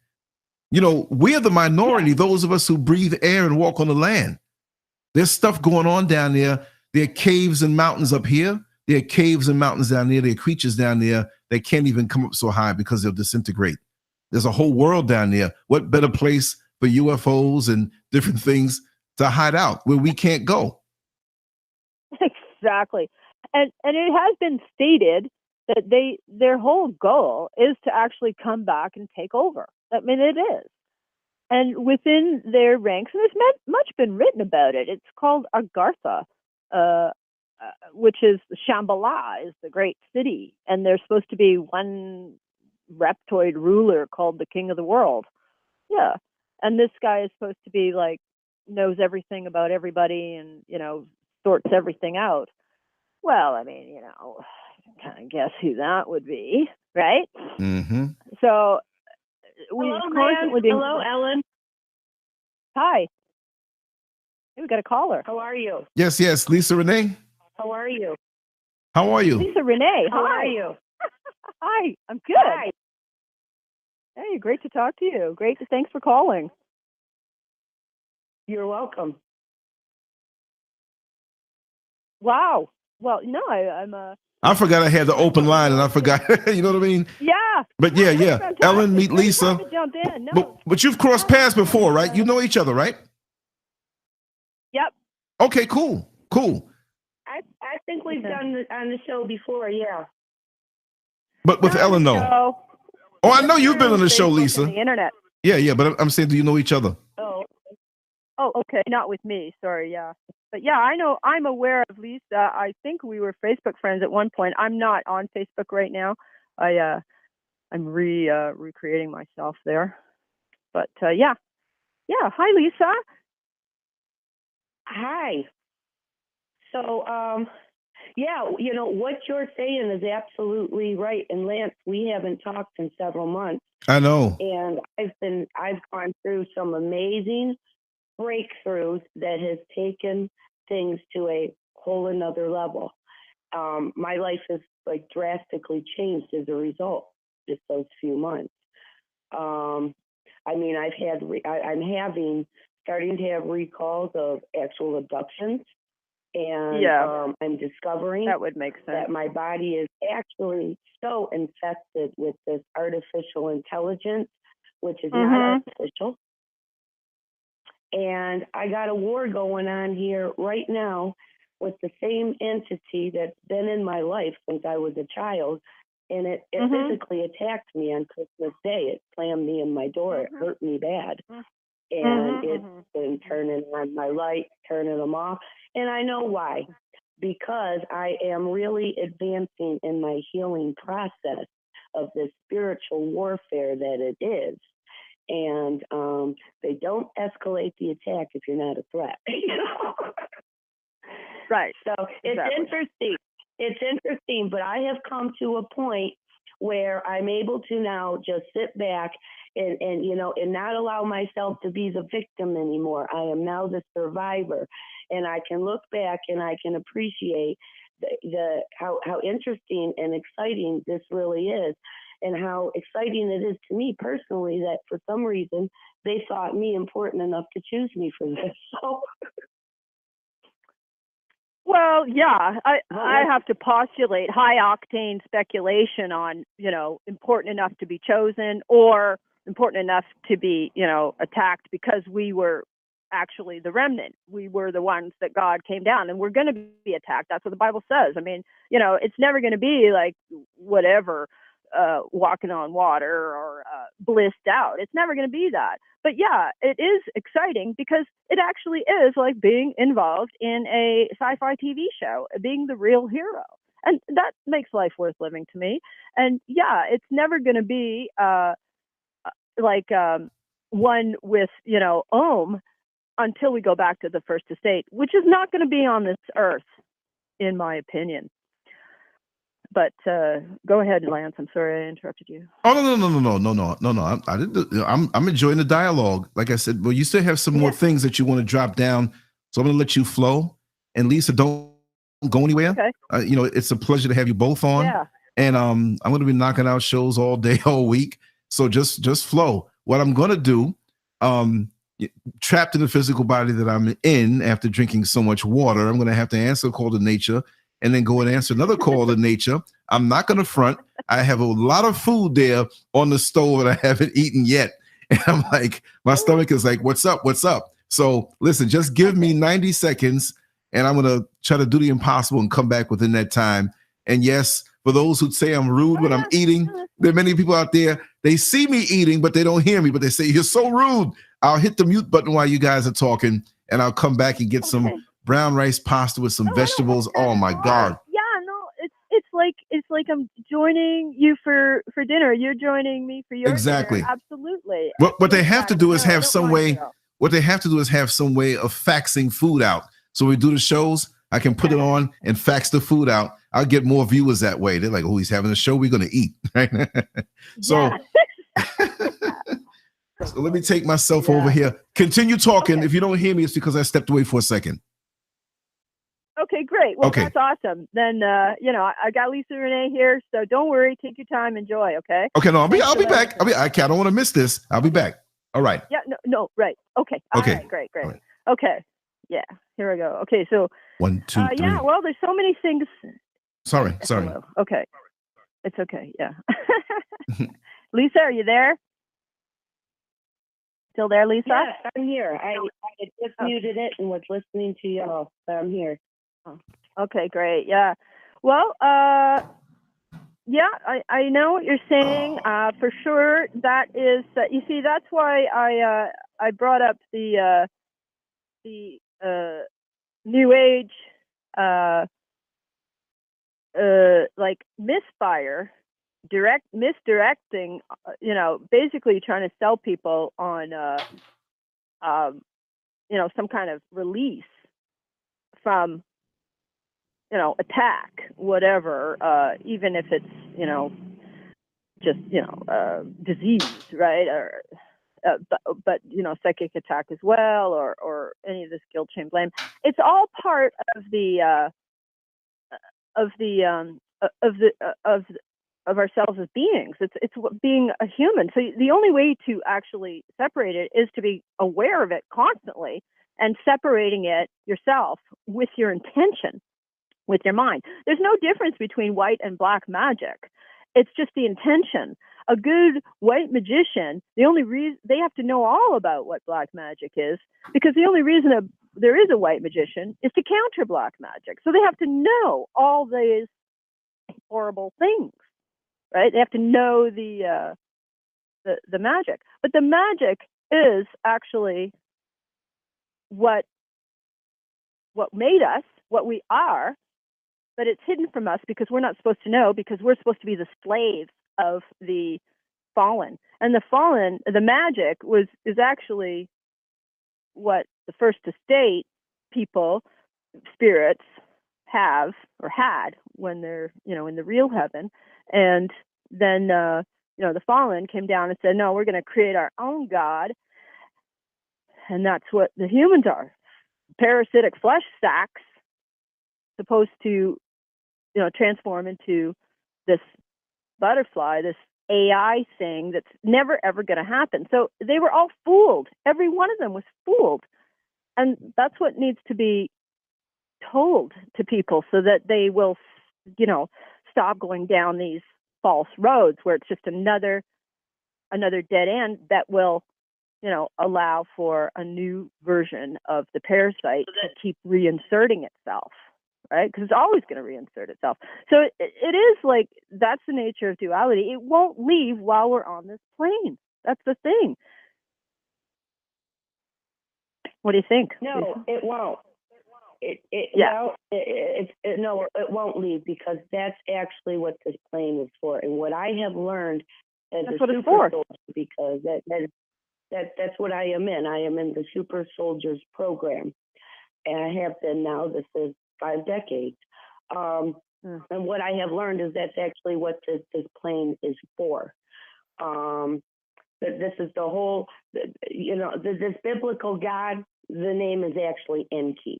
We're the minority, those of us who breathe air and walk on the land. There's stuff going on down there. There are caves and mountains up here. There are caves and mountains down there. There are creatures down there that can't even come up so high because they'll disintegrate. There's a whole world down there. What better place for UFOs and different things to hide out where we can't go? Exactly. And it has been stated that their whole goal is to actually come back and take over. I mean, it is. And within their ranks, and there's much been written about it. It's called Agartha, which is Shambhala, is the great city. And there's supposed to be one reptoid ruler called the King of the World. Yeah. And this guy is supposed to be like, knows everything about everybody and, sorts everything out. Well, I mean, kind of guess who that would be, right? Mm-hmm. So we constantly being... Hello, Ellen. Hi. Hey, we got a caller. How are you? Yes, Lisa Renee. How are you? How are you? Lisa Renee. How are you? Hi, I'm good. Hi. Hey, great to talk to you. Thanks for calling. You're welcome. Wow. Well, no, I forgot I had the open line, and I forgot. You know what I mean? Yeah. But yeah. Ellen, meet Lisa. Jump in. No. But you've crossed paths before, right? You know each other, right? Yep. Okay, cool. I think we've done on the show before, yeah. But with Ellen, though. Oh, I know you've been on the show, Lisa. The internet. Yeah. But I'm saying, do you know each other? Oh, okay. Not with me. Sorry. Yeah. But yeah, I know. I'm aware of Lisa. I think we were Facebook friends at one point. I'm not on Facebook right now. I'm recreating myself there. But yeah. Hi, Lisa. Hi. So, what you're saying is absolutely right. And Lance, we haven't talked in several months. I know. And I've gone through some amazing breakthroughs that has taken things to a whole another level. My life has drastically changed as a result, just those few months. I'm starting to have recalls of actual abductions, and I'm discovering that would make sense, that my body is actually so infested with this artificial intelligence, which is not artificial. And I got a war going on here right now with the same entity that's been in my life since I was a child. And it physically attacked me on Christmas Day. It slammed me in my door. It hurt me bad. And it's been turning on my light, turning them off. And I know why. Because I am really advancing in my healing process of this spiritual warfare that it is. And they don't escalate the attack if you're not a threat. Right. So it's interesting. It's interesting, but I have come to a point where I'm able to now just sit back and you know, and not allow myself to be the victim anymore. I am now the survivor, and I can look back and I can appreciate how interesting and exciting this really is, and how exciting it is to me personally that for some reason they thought me important enough to choose me for this. So. Well, yeah, I have to postulate high octane speculation on, you know, important enough to be chosen or important enough to be, you know, attacked because we were actually the remnant. We were the ones that God came down, and we're going to be attacked. That's what the Bible says. I mean, you know, it's never going to be like whatever, walking on water or blissed out. It's never going to be that. But yeah, it is exciting because it actually is like being involved in a sci-fi TV show, being the real hero. And that makes life worth living to me. And yeah, it's never going to be like one with, you know, until we go back to the first estate, which is not going to be on this earth, in my opinion. But go ahead, Lance. I'm sorry I interrupted you. Oh no! I didn't. I'm enjoying the dialogue. Like I said, well, you still have some more things that you want to drop down, so I'm going to let you flow. And Lisa, don't go anywhere. Okay. You know, it's a pleasure to have you both on. Yeah. And I'm going to be knocking out shows all day, all week. So just flow. What I'm going to do, trapped in the physical body that I'm in after drinking so much water, I'm going to have to answer a call to nature. And then go and answer another call to nature. I'm not going to front. I have a lot of food there on the stove that I haven't eaten yet. And I'm like, my stomach is like, what's up? What's up? So listen, just give me 90 seconds and I'm going to try to do the impossible and come back within that time. And yes, for those who say I'm rude when I'm eating, there are many people out there, they see me eating, but they don't hear me, but they say, you're so rude. I'll hit the mute button while you guys are talking and I'll come back and get some brown rice pasta with some vegetables. Oh my God. Yeah, no, it's like I'm joining you for dinner. You're joining me for your dinner. Absolutely. What they have to do is have some way. What they have to do is have some way of faxing food out. So when we do the shows, I can put it on and fax the food out. I'll get more viewers that way. They're like, oh, he's having a show. We're going to eat. Right. So, so let me take myself over here. Continue talking. Okay. If you don't hear me, it's because I stepped away for a second. Okay, great. Well, that's awesome. Then, you know, I got Lisa Renee here, so don't worry. Take your time. Enjoy, okay? Okay, no, I'll be back. I don't want to miss this. I'll be back. All right. Yeah, no, right. Okay. Okay. All right, great. Right. Okay. Yeah, here we go. Okay, so. 1, 2, 3. Yeah, well, there's so many things. Sorry. Hello. Okay. It's okay, yeah. Lisa, are you there? Still there, Lisa? Yes, I'm here. I just muted it and was listening to y'all, so I'm here. Okay, great. Yeah. Well, yeah, I know what you're saying. For sure, that is. You see, that's why I brought up the New Age, like misfire, misdirecting. You know, basically trying to sell people on, you know, some kind of release from, you know, attack, whatever, even if it's, you know, just, you know, disease, right? Or, but, you know, psychic attack as well, or any of this guilt, shame, blame. It's all part of ourselves as beings. It's being a human. So the only way to actually separate it is to be aware of it constantly and separating it yourself with your intention, with your mind. There's no difference between white and black magic. It's just the intention. A good white magician, the only reason they have to know all about what black magic is, because the only reason there is a white magician is to counter black magic. So they have to know all these horrible things, right? They have to know the magic. But the magic is actually what made us, what we are, but it's hidden from us because we're not supposed to know, because we're supposed to be the slaves of the fallen. And the fallen, the magic is actually what the first estate people, spirits have or had when they're, you know, in the real heaven. And then the fallen came down and said, no, we're going to create our own God. And that's what the humans are. Parasitic flesh sacks supposed to, transform into this butterfly, this AI thing that's never, ever going to happen. So they were all fooled. Every one of them was fooled. And that's what needs to be told to people so that they will, stop going down these false roads where it's just another dead end that will, allow for a new version of the parasite to keep reinserting itself, right? Because it's always going to reinsert itself. So it is like, that's the nature of duality. It won't leave while we're on this plane. That's the thing. What do you think? No, it won't. No, it won't leave, because that's actually what this plane is for. And what I have learned as a super soldier, because that's what I am in. I am in the Super Soldiers program, and I have been now. This is 5 decades. And what I have learned is that's actually what this plane is for. This is the whole, this biblical God. The name is actually Enki.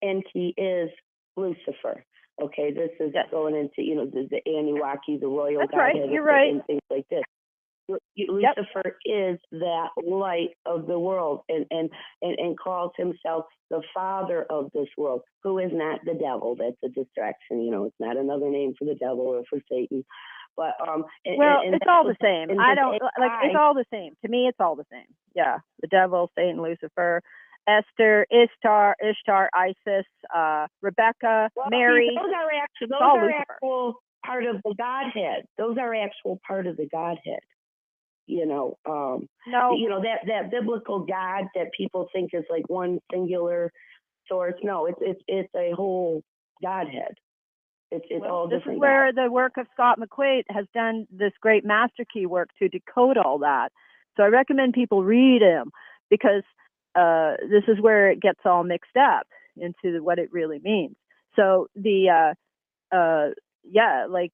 Enki is Lucifer. Okay, this is going into the Anunnaki, the royal That's godhead, right. You're right. and things like this. Lucifer is that light of the world, and calls himself the father of this world, who is not the devil. That's a distraction. It's not another name for the devil or for Satan. But it's all the same. I don't like. It's all the same to me. It's all the same. Yeah, the devil, Satan, Lucifer, Esther, Ishtar, Isis, Rebecca, Mary. Those are actual part of the Godhead. Those are actual part of the Godhead. No. That biblical God that people think is like one singular source. No, it's a whole Godhead. It's all different. This is where the work of Scott McQuaid has done this great master key work to decode all that. So I recommend people read him, because this is where it gets all mixed up into what it really means. So like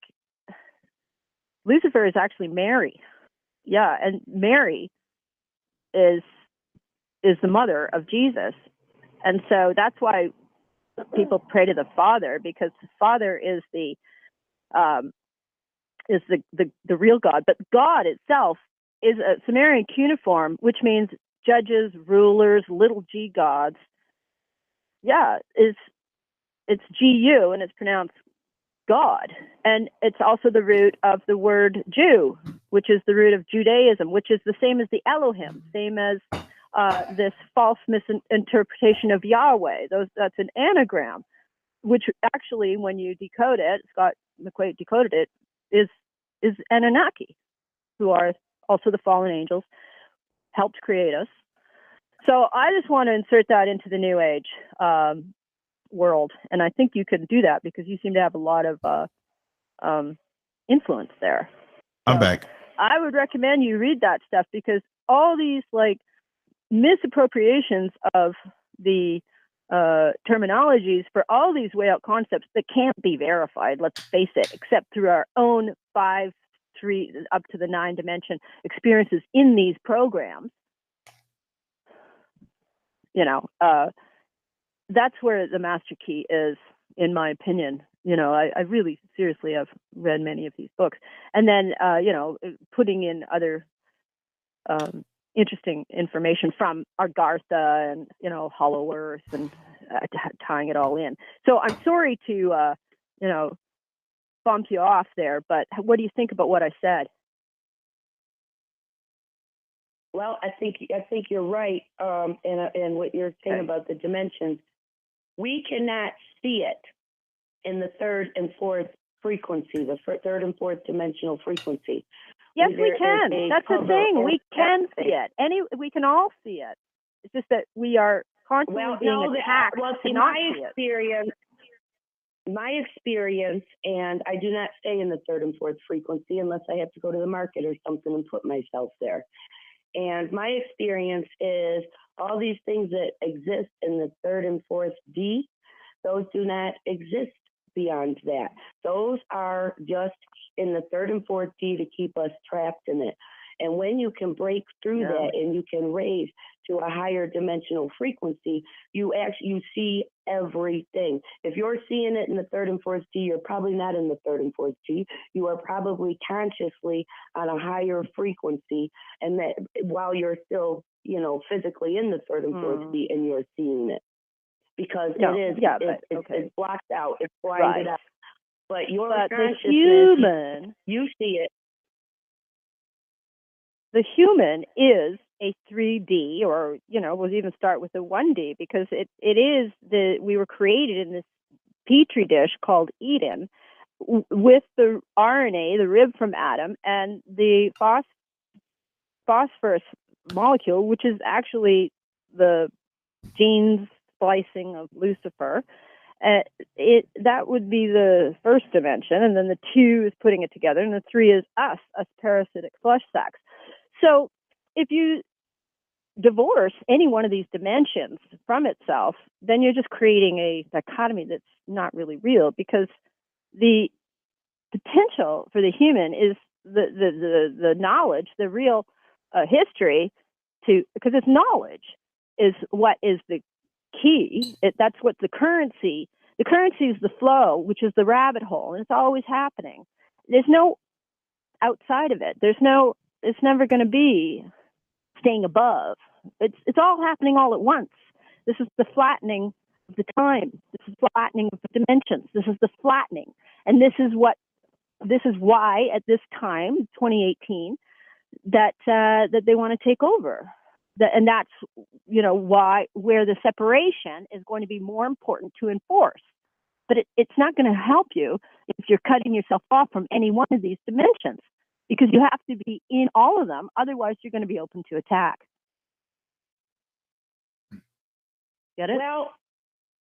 Lucifer is actually Mary. Yeah, and Mary is the mother of Jesus. And so that's why people pray to the Father, because the Father is the real God. But God itself is a Sumerian cuneiform, which means judges, rulers, little g gods. Yeah, it's Gu, and it's pronounced God. And it's also the root of the word Jew, which is the root of Judaism, which is the same as the Elohim, same as this false misinterpretation of Yahweh. That's an anagram, which actually, when you decode it, Scott McQuaid decoded it, is Anunnaki, who are also the fallen angels, helped create us. So I just want to insert that into the New Age world, and I think you can do that because you seem to have a lot of influence there. I'm back. I would recommend you read that stuff, because all these like misappropriations of the terminologies for all these way out concepts that can't be verified, let's face it, except through our own 5, 3 up to the 9 dimension experiences in these programs. That's where the master key is, in my opinion. I really seriously have read many of these books, and then putting in other interesting information from Agartha and Hollow Earth, and tying it all in. So I'm sorry to bump you off there, but what do you think about what I said? Well, I think you're right, and what you're saying about the dimensions. We cannot see it in the 3rd and 4th frequency, the 3rd and 4th dimensional frequency. Yes, we can. That's the thing. We can see it. We can all see it. It's just that we are constantly being attacked. My experience, and I do not stay in the 3rd and 4th frequency unless I have to go to the market or something and put myself there. And my experience is all these things that exist in the 3rd and 4th D, those do not exist beyond that. Those are just in the third and fourth D to keep us trapped in it. And when you can break through that and you can raise to a higher dimensional frequency, you see everything. If you're seeing it in the third and fourth D, you're probably not in the third and fourth D. You are probably consciously on a higher frequency, and that while you're still, physically in the third and fourth D, and you're seeing it. Because it's blocked out, it's blinded out. But your consciousness, the human, you see it. The human is a 3D, or we'll even start with a 1D, because we were created in this petri dish called Eden, with the RNA, the rib from Adam, and the phosphorus molecule, which is actually the genes splicing of Lucifer. That would be the first dimension, and then the 2 is putting it together, and the 3 is us parasitic flesh sacks. So if you divorce any one of these dimensions from itself, then you're just creating a dichotomy that's not really real, because the potential for the human is the knowledge, the real history, because it's knowledge is what is the key. That's what the currency is, the flow, which is the rabbit hole, and it's always happening. There's no outside of it. It's never going to be staying above. It's all happening all at once. This is the flattening of the time. This is flattening of the dimensions. This is the flattening, and this is why at this time, 2018, that they want to take over. And that's where the separation is going to be more important to enforce. But it's not going to help you if you're cutting yourself off from any one of these dimensions, because you have to be in all of them. Otherwise, you're going to be open to attack. Get it? Well,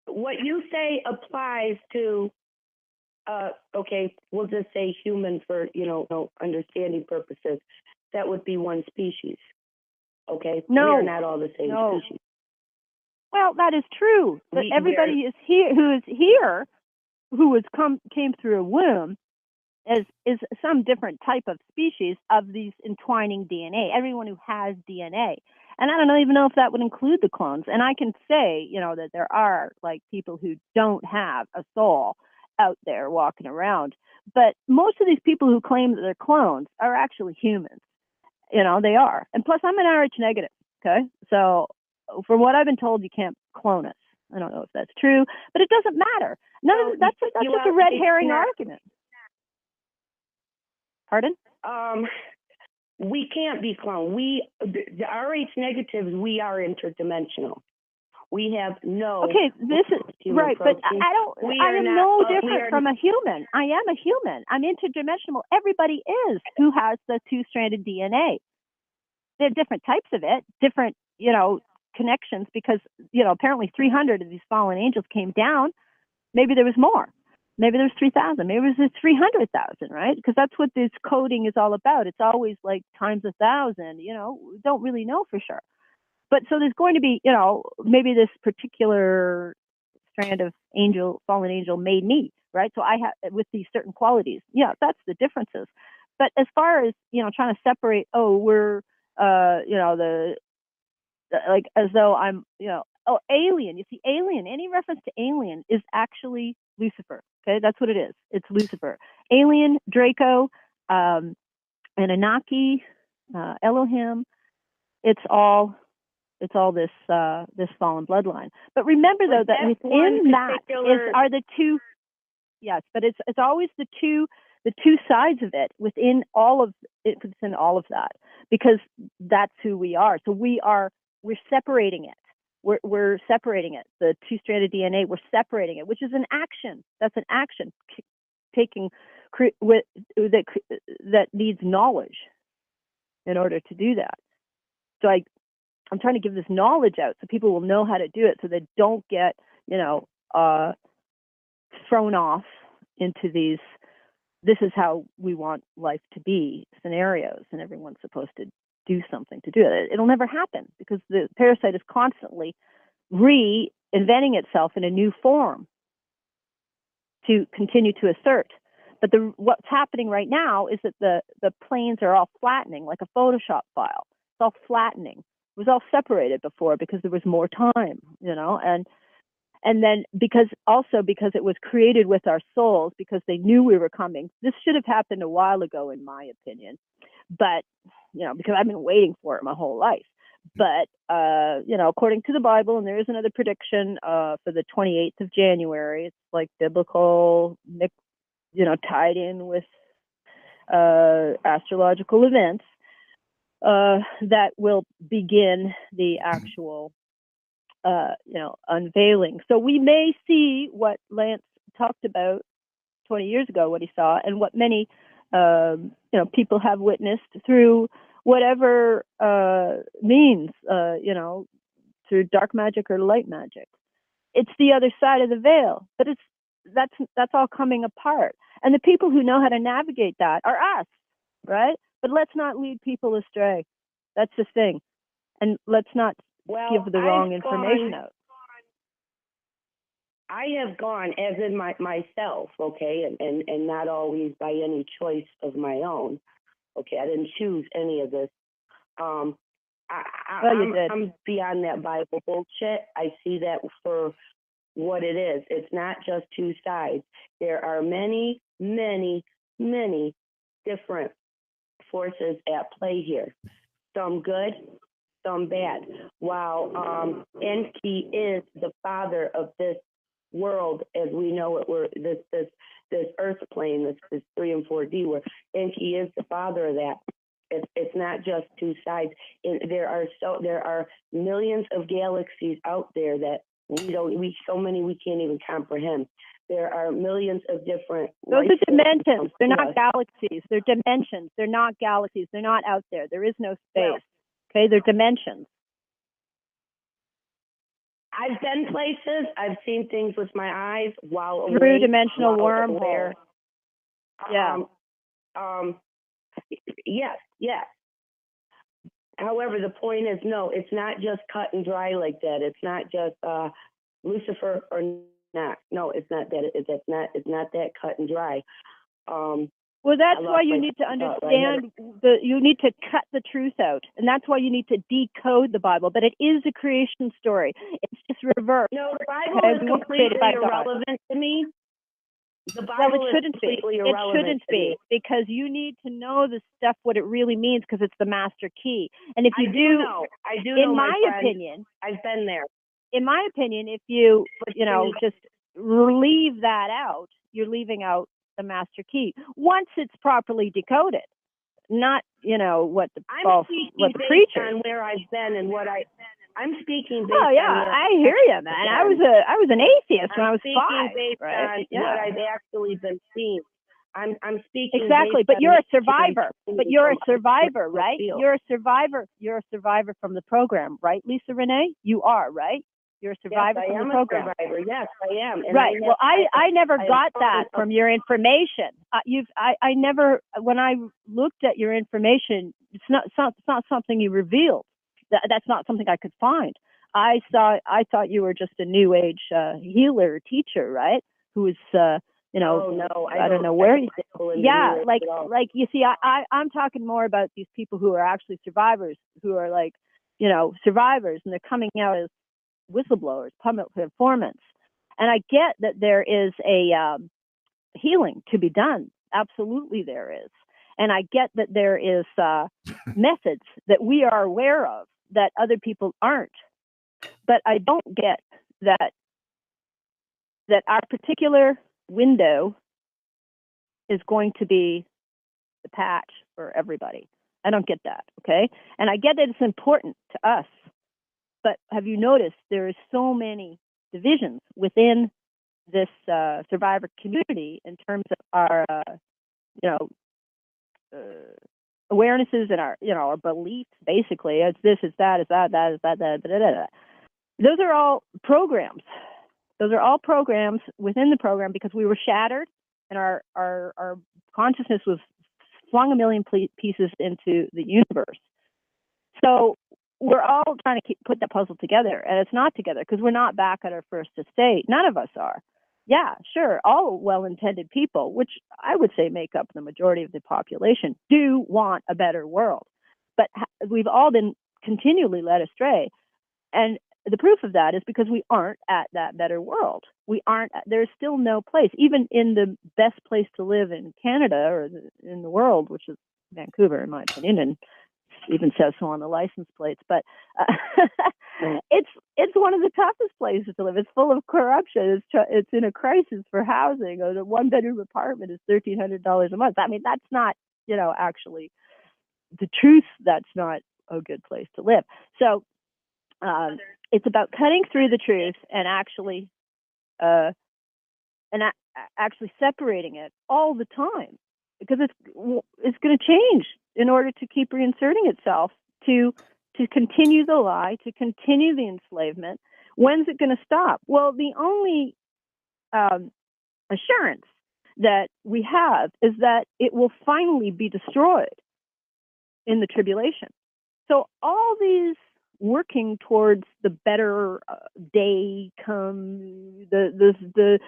what you say applies to, we'll just say human for, understanding purposes. That would be one species. Okay? No. We're not all the same species. Well, that is true. But everybody is here, who came through a womb, is some different type of species of these entwining DNA. Everyone who has DNA. And I don't even know if that would include the clones. And I can say, that there are people who don't have a soul out there walking around. But most of these people who claim that they're clones are actually humans. They are. And plus, I'm an RH negative. Okay. So from what I've been told, you can't clone us. I don't know if that's true, but it doesn't matter. That's just a red herring argument. Pardon? We can't be cloned. The RH negatives, we are interdimensional. We have no. Okay, this is right, but I am no different from a human. I am a human. I'm interdimensional. Everybody is who has the 2-stranded DNA. There are different types of it, different, connections, because, apparently 300 of these fallen angels came down. Maybe there was more. Maybe there's 3,000. Maybe there's 300,000, right? Because that's what this coding is all about. It's always times 1,000. We don't really know for sure. But so there's going to be, maybe this particular strand of fallen angel made me, right? So I have with these certain qualities. Yeah, that's the differences. But as far as trying to separate, we're as though I'm, alien. You see, alien. Any reference to alien is actually Lucifer. Okay, that's what it is. It's Lucifer. Alien, Draco, Anunnaki, Elohim. It's all this fallen bloodline. But remember, though, that within that are the two. Yes, but it's always the two sides of it within all of it. Within all of that, because that's who we are. So we're separating it. We're separating it. The 2-stranded DNA. We're separating it, which is an action. That's an action that needs knowledge in order to do that. So I'm trying to give this knowledge out so people will know how to do it, so they don't get, thrown off into these, this is how we want life to be scenarios, and everyone's supposed to do something to do it. It'll never happen, because the parasite is constantly reinventing itself in a new form to continue to assert. But what's happening right now is that the planes are all flattening like a Photoshop file. It's all flattening. It was all separated before because there was more time, you know, and then because it was created with our souls, because they knew we were coming. This should have happened a while ago, in my opinion, but, you know, because I've been waiting for it my whole life. But, you know, according to the Bible, and there is another prediction for the 28th of January, it's like biblical, you know, tied in with astrological events that will begin the actual, you know, unveiling. So we may see what Lance talked about 20 years ago, what he saw, and what many, you know, people have witnessed through whatever means, you know, through dark magic or light magic. It's the other side of the veil, but that's all coming apart. And the people who know how to navigate that are us, right? But let's not lead people astray. That's the thing. And let's not give the wrong information out. I have gone, as in myself, okay, and not always by any choice of my own. Okay, I didn't choose any of this. Well, you did. I'm beyond that Bible bullshit. I see that for what it is. It's not just two sides. There are many, many, many different forces at play here. Some good, some bad. While Enki is the father of this world as we know it, where this earth plane, this 3 and 4D, where Enki is the father of that. It's not just two sides. There are millions of galaxies out there that so many we can't even comprehend. There are millions of different. Those are dimensions. They're not galaxies. They're dimensions. They're not galaxies. They're not out there. There is no space. Okay, they're dimensions. I've been places. I've seen things with my eyes while through dimensional wormhole. Yeah. Yes. However, the point is, no, it's not just cut and dry like that. It's not just Lucifer or not. No, it's not that. It's not that cut and dry. Well, that's why you need to understand you need to cut the truth out, and that's why you need to decode the Bible. But it is a creation story. It's just reversed. No, the Bible is completely irrelevant to me. The Bible it shouldn't be. It shouldn't be, because you need to know the stuff, what it really means, because it's the master key. And if you I do know. In my opinion, I've been there. In my opinion, if you just leave that out, you're leaving out the master key once it's properly decoded. Not what the preacher on where I've been and what I'm speaking based on. I hear you, man. I was an atheist when I was 5. Based on what I've actually been seeing. I'm speaking exactly, but you're a survivor. But you're a survivor, right? You're a survivor. You're a survivor from the program, right, Lisa Renee? You are, right? You're a survivor from the program. Yes, I am a survivor. Yes, I am. And right. I never got that from your information. I never, when I looked at your information, it's not something you revealed. That's not something I could find. I thought you were just a new age healer teacher, right? Who was, Oh, no, I don't know where. Yeah, like you see, I'm talking more about these people who are actually survivors, who are like, survivors, and they're coming out as whistleblowers, public informants. And I get that there is a healing to be done. Absolutely there is. And I get that there is methods that we are aware of that other people aren't. But I don't get that our particular window is going to be the patch for everybody. I don't get that, okay? And I get that it's important to us. But have you noticed there are so many divisions within this survivor community in terms of our, awarenesses and our beliefs, basically. It's this, it's that, it's that, that, is that, that, da, da, da, da. Those are all programs. Those are all programs within the program, because we were shattered and our consciousness was flung a million pieces into the universe. So we're all trying to put that puzzle together, and it's not together because we're not back at our first estate. None of us are. yeah, sure, all well-intended people, which I would say make up the majority of the population, do want a better world. But we've all been continually led astray. And the proof of that is because we aren't at that better world. We aren't, there's still no place, even in the best place to live in Canada or in the world, which is Vancouver, in my opinion, and even says so on the license plates. But it's one of the toughest places to live. It's full of corruption. It's in a crisis for housing. A one-bedroom apartment is $1,300 a month. I mean, that's not, actually the truth. That's not a good place to live. So it's about cutting through the truth and actually separating it all the time, because it's going to change in order to keep reinserting itself, to continue the lie, to continue the enslavement. When's it going to stop? Well, the only assurance that we have is that it will finally be destroyed in the tribulation. So all these working towards the better day come, the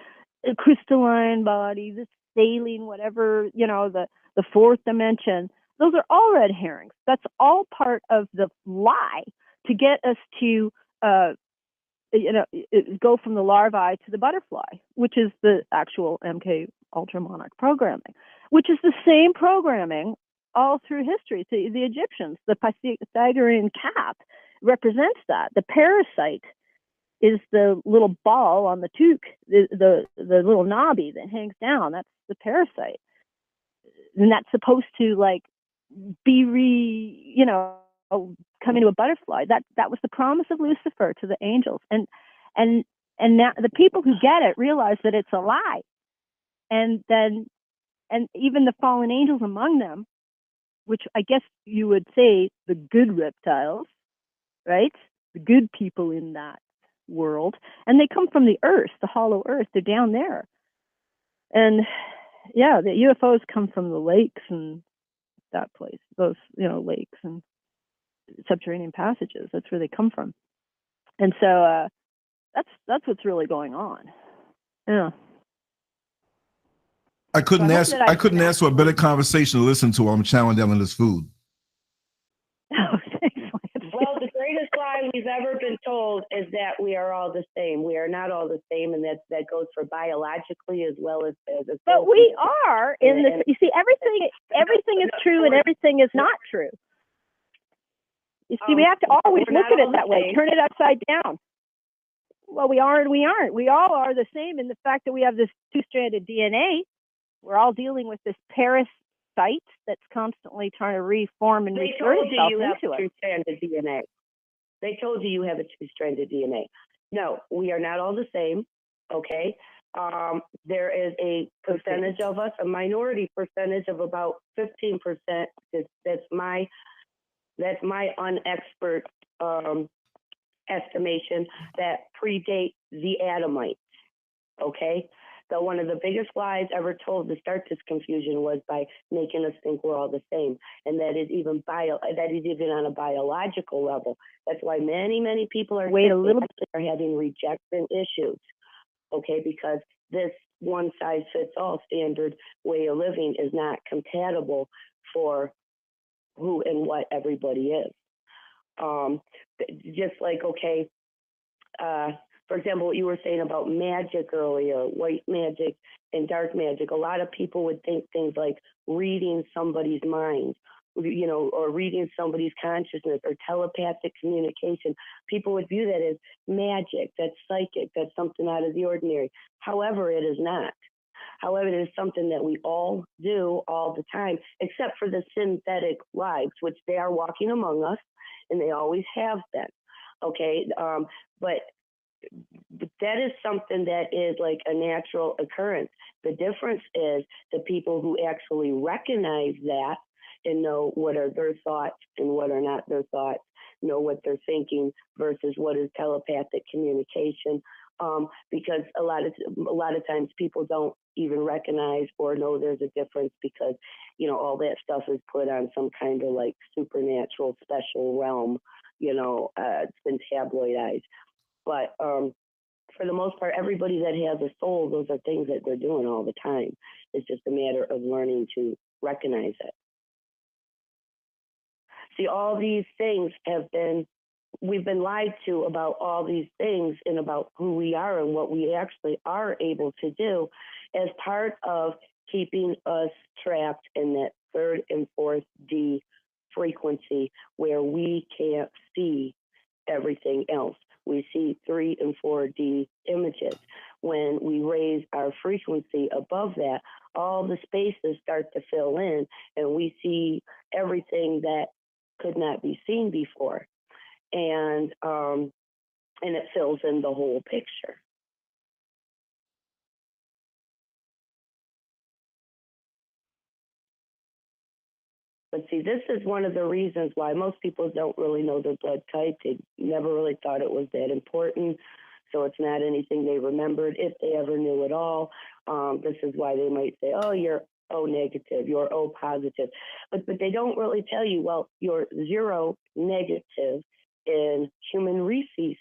crystalline body, the saline, whatever, the fourth dimension, those are all red herrings. That's all part of the lie to get us to go from the larvae to the butterfly, which is the actual MK Ultra Monarch programming, which is the same programming all through history. So the Egyptians, the Pythagorean cap represents that. The parasite is the little ball on the toque, the little knobby that hangs down. That's the parasite, and that's supposed to be come into a butterfly. That was the promise of Lucifer to the angels, and now the people who get it realize that it's a lie, and even the fallen angels among them, which I guess you would say the good reptiles, right? The good people in that world. And they come from the earth, the hollow earth. They're down there. And yeah, the UFOs come from the lakes and that place, those, lakes and subterranean passages. That's where they come from. And so that's what's really going on. Yeah. I couldn't ask for a better conversation to listen to while I'm chowing down on this food. Well, the greatest lie we've ever been told is that we are all the same. We are not all the same, and that goes for biologically as well as but we are in this. You see, everything is true and everything is not true. You see, we have to always look at it that way. Turn it upside down. Well, we are and we aren't. We all are the same in the fact that we have this two-stranded DNA. We're all dealing with this parasite that's constantly trying to reform and reinsert itself into it. Two-stranded DNA. They told you have a two-stranded DNA. No, we are not all the same. Okay, there is a percentage of us, a minority percentage of about 15%. That's my unexpert estimation that predate the Adamites. Okay. So one of the biggest lies ever told to start this confusion was by making us think we're all the same, and that is even on a biological level. That's why many people are having rejection issues. Okay, because this one size fits all standard way of living is not compatible for who and what everybody is. Just like for example, what you were saying about magic earlier, white magic and dark magic. A lot of people would think things like reading somebody's mind, or reading somebody's consciousness or telepathic communication. People would view that as magic, that's psychic, that's something out of the ordinary. However, it is not. However, it is something that we all do all the time, except for the synthetic lives, which they are walking among us, and they always have been. Okay, but that is something that is like a natural occurrence. The difference is the people who actually recognize that and know what are their thoughts and what are not their thoughts, know what they're thinking versus what is telepathic communication. Because a lot of times people don't even recognize or know there's a difference because, all that stuff is put on some kind of like supernatural special realm, it's been tabloidized. But for the most part, everybody that has a soul, those are things that they're doing all the time. It's just a matter of learning to recognize it. See, all these things we've been lied to about all these things and about who we are and what we actually are able to do as part of keeping us trapped in that 3rd and 4th D frequency where we can't see everything else. We see 3 and 4D images. When we raise our frequency above that, all the spaces start to fill in and we see everything that could not be seen before. And it fills in the whole picture. But see, this is one of the reasons why most people don't really know their blood type. They never really thought it was that important. So it's not anything they remembered, if they ever knew at all. This is why they might say, oh, you're O negative, you're O positive. But they don't really tell you, well, you're 0 negative in human rhesus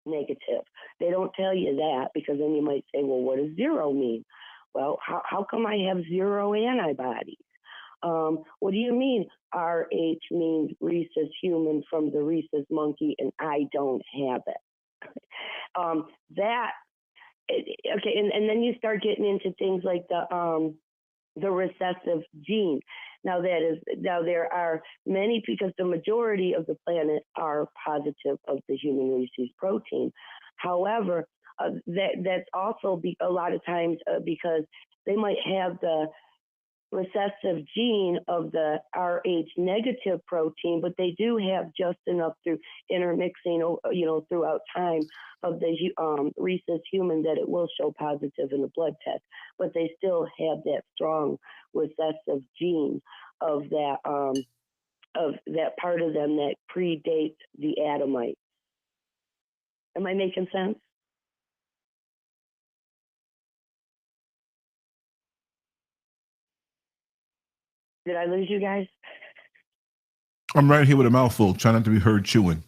negative. They don't tell you that, because then you might say, well, what does 0 mean? Well, how come I have 0 antibodies? What do you mean RH means rhesus human from the rhesus monkey and I don't have it? Okay, and then you start getting into things like the recessive gene. Now there are many, because the majority of the planet are positive of the human rhesus protein. However, that's also a lot of times because they might have the recessive gene of the Rh negative protein, but they do have just enough through intermixing, throughout time of the rhesus human that it will show positive in the blood test. But they still have that strong recessive gene of that part of them that predates the Adamites. Am I making sense? Did I lose you guys? I'm right here with a mouthful, trying not to be heard chewing.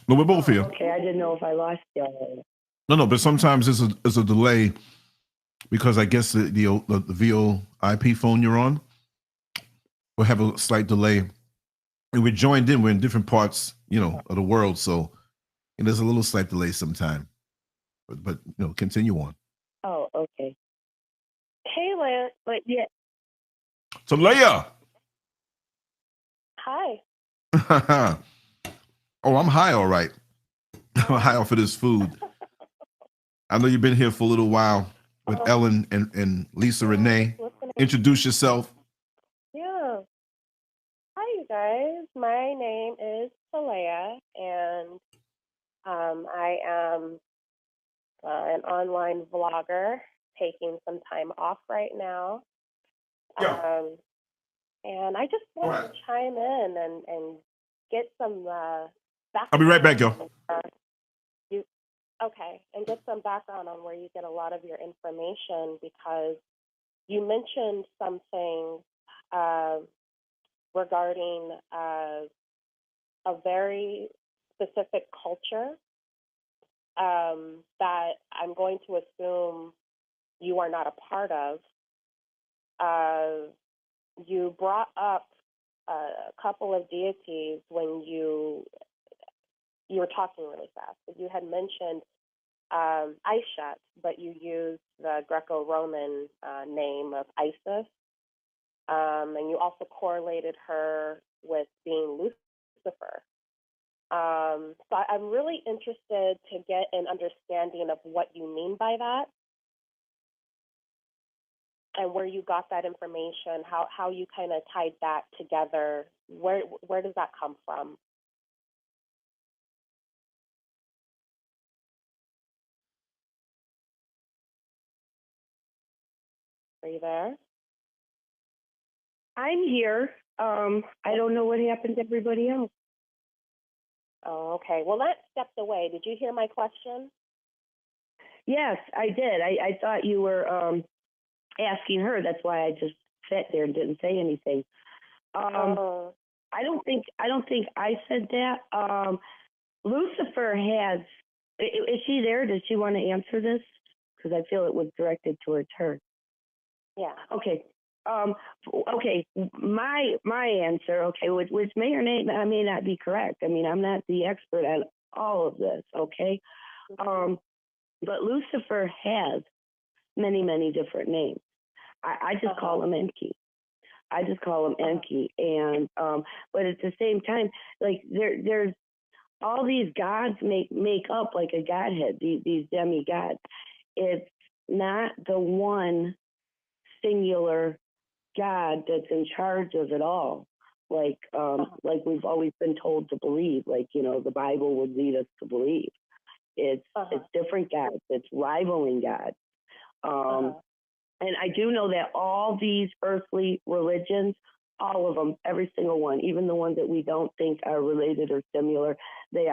No, we're both here. Okay, I didn't know if I lost you. No, but sometimes there's a delay because I guess the VoIP phone you're on will have a slight delay. And we're joined in, we're in different parts, of the world. So there's a little slight delay sometime. But continue on. Oh, okay. Hey, Lance, but yeah. So Leia. Hi. Oh, I'm high, all right. I'm high off of this food. I know you've been here for a little while with Ellen and Lisa Renee. Introduce yourself. Yeah. Hi, you guys. My name is Talea, and I am an online vlogger taking some time off right now. Yeah. And I just want to chime in and get some background. I'll be right back, yo. And get some background on where you get a lot of your information, because you mentioned something regarding a very specific culture that I'm going to assume you are not a part of. You brought up a couple of deities when you were talking really fast. You had mentioned Aishat, but you used the Greco-Roman name of Isis. And you also correlated her with being Lucifer. So I'm really interested to get an understanding of what you mean by that and where you got that information, how you kind of tied that together. Where does that come from? Are you there? I'm here. I don't know what happened to everybody else. Oh, okay. Well, that stepped away. Did you hear my question? Yes, I did. I thought you were asking her. That's why I just sat there and didn't say anything. I don't think I said that. Lucifer has Is she there? Does she want to answer this? Because I feel it was directed towards her. Yeah. Okay. Okay. My answer, okay, which may or may not be correct. I mean, I'm not the expert on all of this, okay? But Lucifer has many, many different names. I just call him Enki. I just call him Enki. And but at the same time, like there's all these gods make up like a godhead, these demigods. It's not the one singular God that's in charge of it all. Like we've always been told to believe, like, you know, the Bible would lead us to believe. It's different gods, it's rivaling gods. And I do know that all these earthly religions, all of them, every single one, even the ones that we don't think are related or similar, they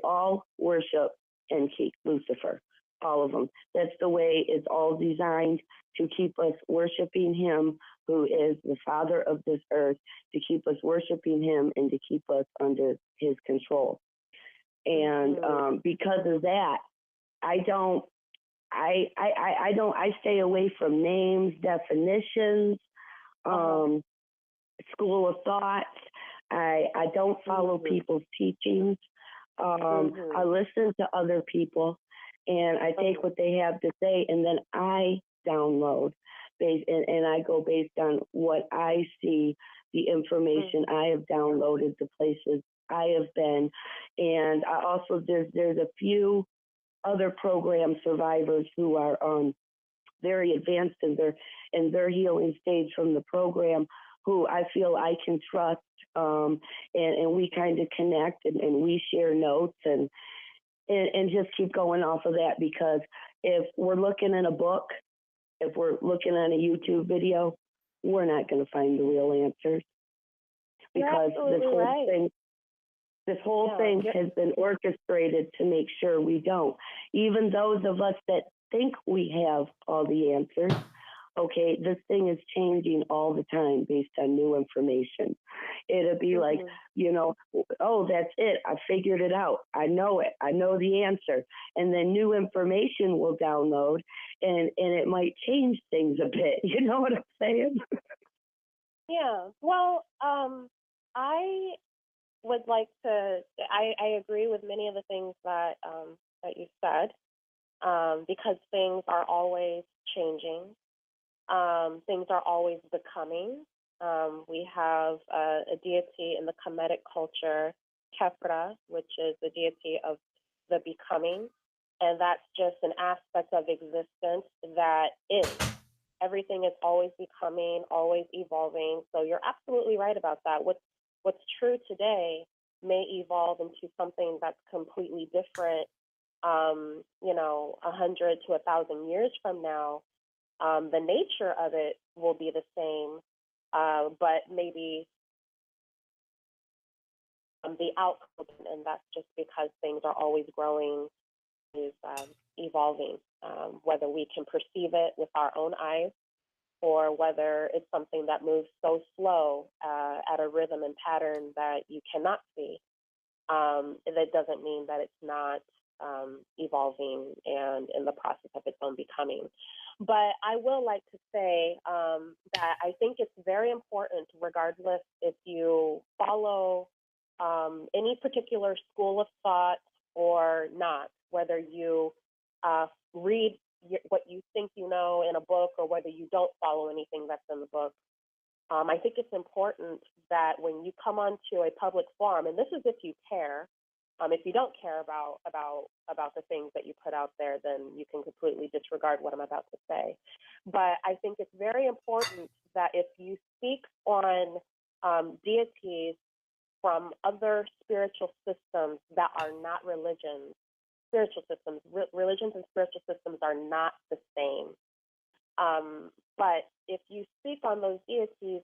all worship Enki, Lucifer, all of them. That's the way it's all designed, to keep us worshiping him, who is the father of this earth, to keep us worshiping him and to keep us under his control. And because of that, I stay away from names, definitions, school of thought. I don't follow people's teachings. I listen to other people, and I take what they have to say, and then I download and I go based on what I see, the information I have downloaded, the places I have been. And I also, there's a few other program survivors who are very advanced in their healing stage from the program, who I feel I can trust, and we kind of connect and we share notes and just keep going off of that. Because if we're looking in a book, if we're looking on a YouTube video, we're not going to find the real answers, because this whole thing has been orchestrated to make sure we don't. Even those of us that think we have all the answers, okay, this thing is changing all the time based on new information. It'll be like, you know, oh, that's it. I figured it out. I know it. I know the answer. And then new information will download, and it might change things a bit. You know what I'm saying? Yeah. Well, I would like to, I agree with many of the things that you said, because things are always changing. Things are always becoming. We have a deity in the Kemetic culture, Kefra, which is the deity of the becoming, and that's just an aspect of existence that is. Everything is always becoming, always evolving. So you're absolutely right about that. What's true today may evolve into something that's completely different, 100 to 1,000 years from now. The nature of it will be the same, but maybe the outcome, and that's just because things are always growing, is evolving, whether we can perceive it with our own eyes, or whether it's something that moves so slow at a rhythm and pattern that you cannot see. That doesn't mean that it's not evolving and in the process of its own becoming. But I will like to say that I think it's very important, regardless if you follow any particular school of thought or not, whether you read what you think you know in a book, or whether you don't follow anything that's in the book. I think it's important that when you come onto a public forum, and this is if you care. If you don't care about the things that you put out there, then you can completely disregard what I'm about to say. But I think it's very important that if you speak on deities from other spiritual systems that are not religions, religions and spiritual systems are not the same. But if you speak on those deities,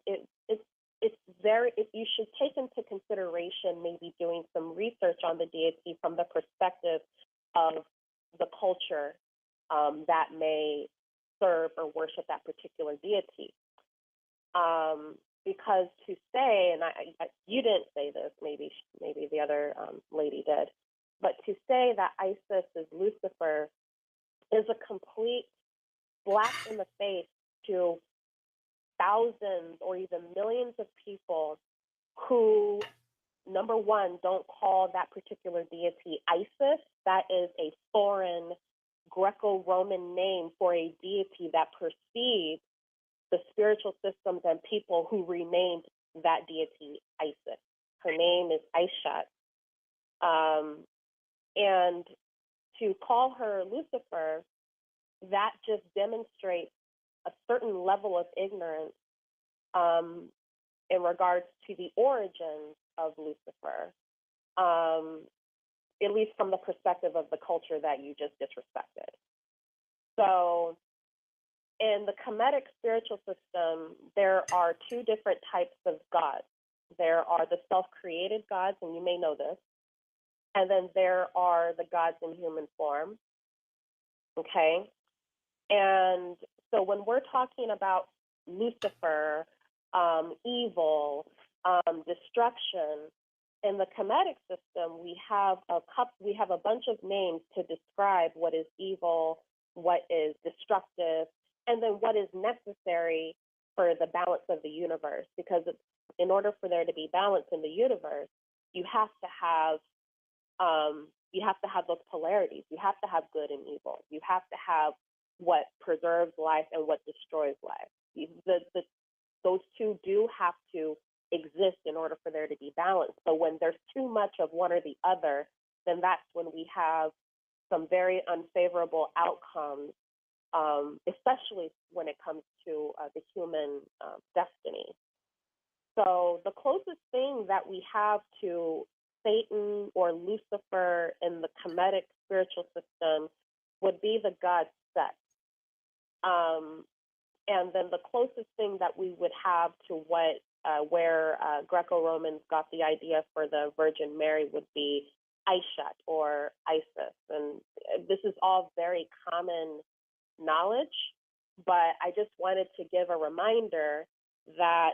you should take into consideration maybe doing some research on the deity from the perspective of the culture that may serve or worship that particular deity. Because to say, and you didn't say this, maybe the other lady did, But to say that Isis is Lucifer is a complete slap in the face to thousands or even millions of people who, number one, don't call that particular deity Isis. That is a foreign Greco-Roman name for a deity that precedes the spiritual systems and people who renamed that deity Isis. Her name is Aishat. And to call her Lucifer, that just demonstrates a certain level of ignorance in regards to the origins of Lucifer, at least from the perspective of the culture that you just disrespected. So in the Kemetic spiritual system, there are two different types of gods. There are the self-created gods, and you may know this, and then there are the gods in human form, okay? And so when we're talking about Lucifer, evil, destruction, in the Kemetic system, we have a bunch of names to describe what is evil, what is destructive, and then what is necessary for the balance of the universe. Because in order for there to be balance in the universe, you have to have those polarities. You have to have good and evil. You have to have what preserves life and what destroys life. Those two do have to exist in order for there to be balance. So when there's too much of one or the other, then that's when we have some very unfavorable outcomes, especially when it comes to the human destiny. So the closest thing that we have to Satan or Lucifer in the Kemetic spiritual system would be the god Set. And then the closest thing that we would have to where Greco-Romans got the idea for the Virgin Mary would be Aishat or Isis. And this is all very common knowledge, but I just wanted to give a reminder that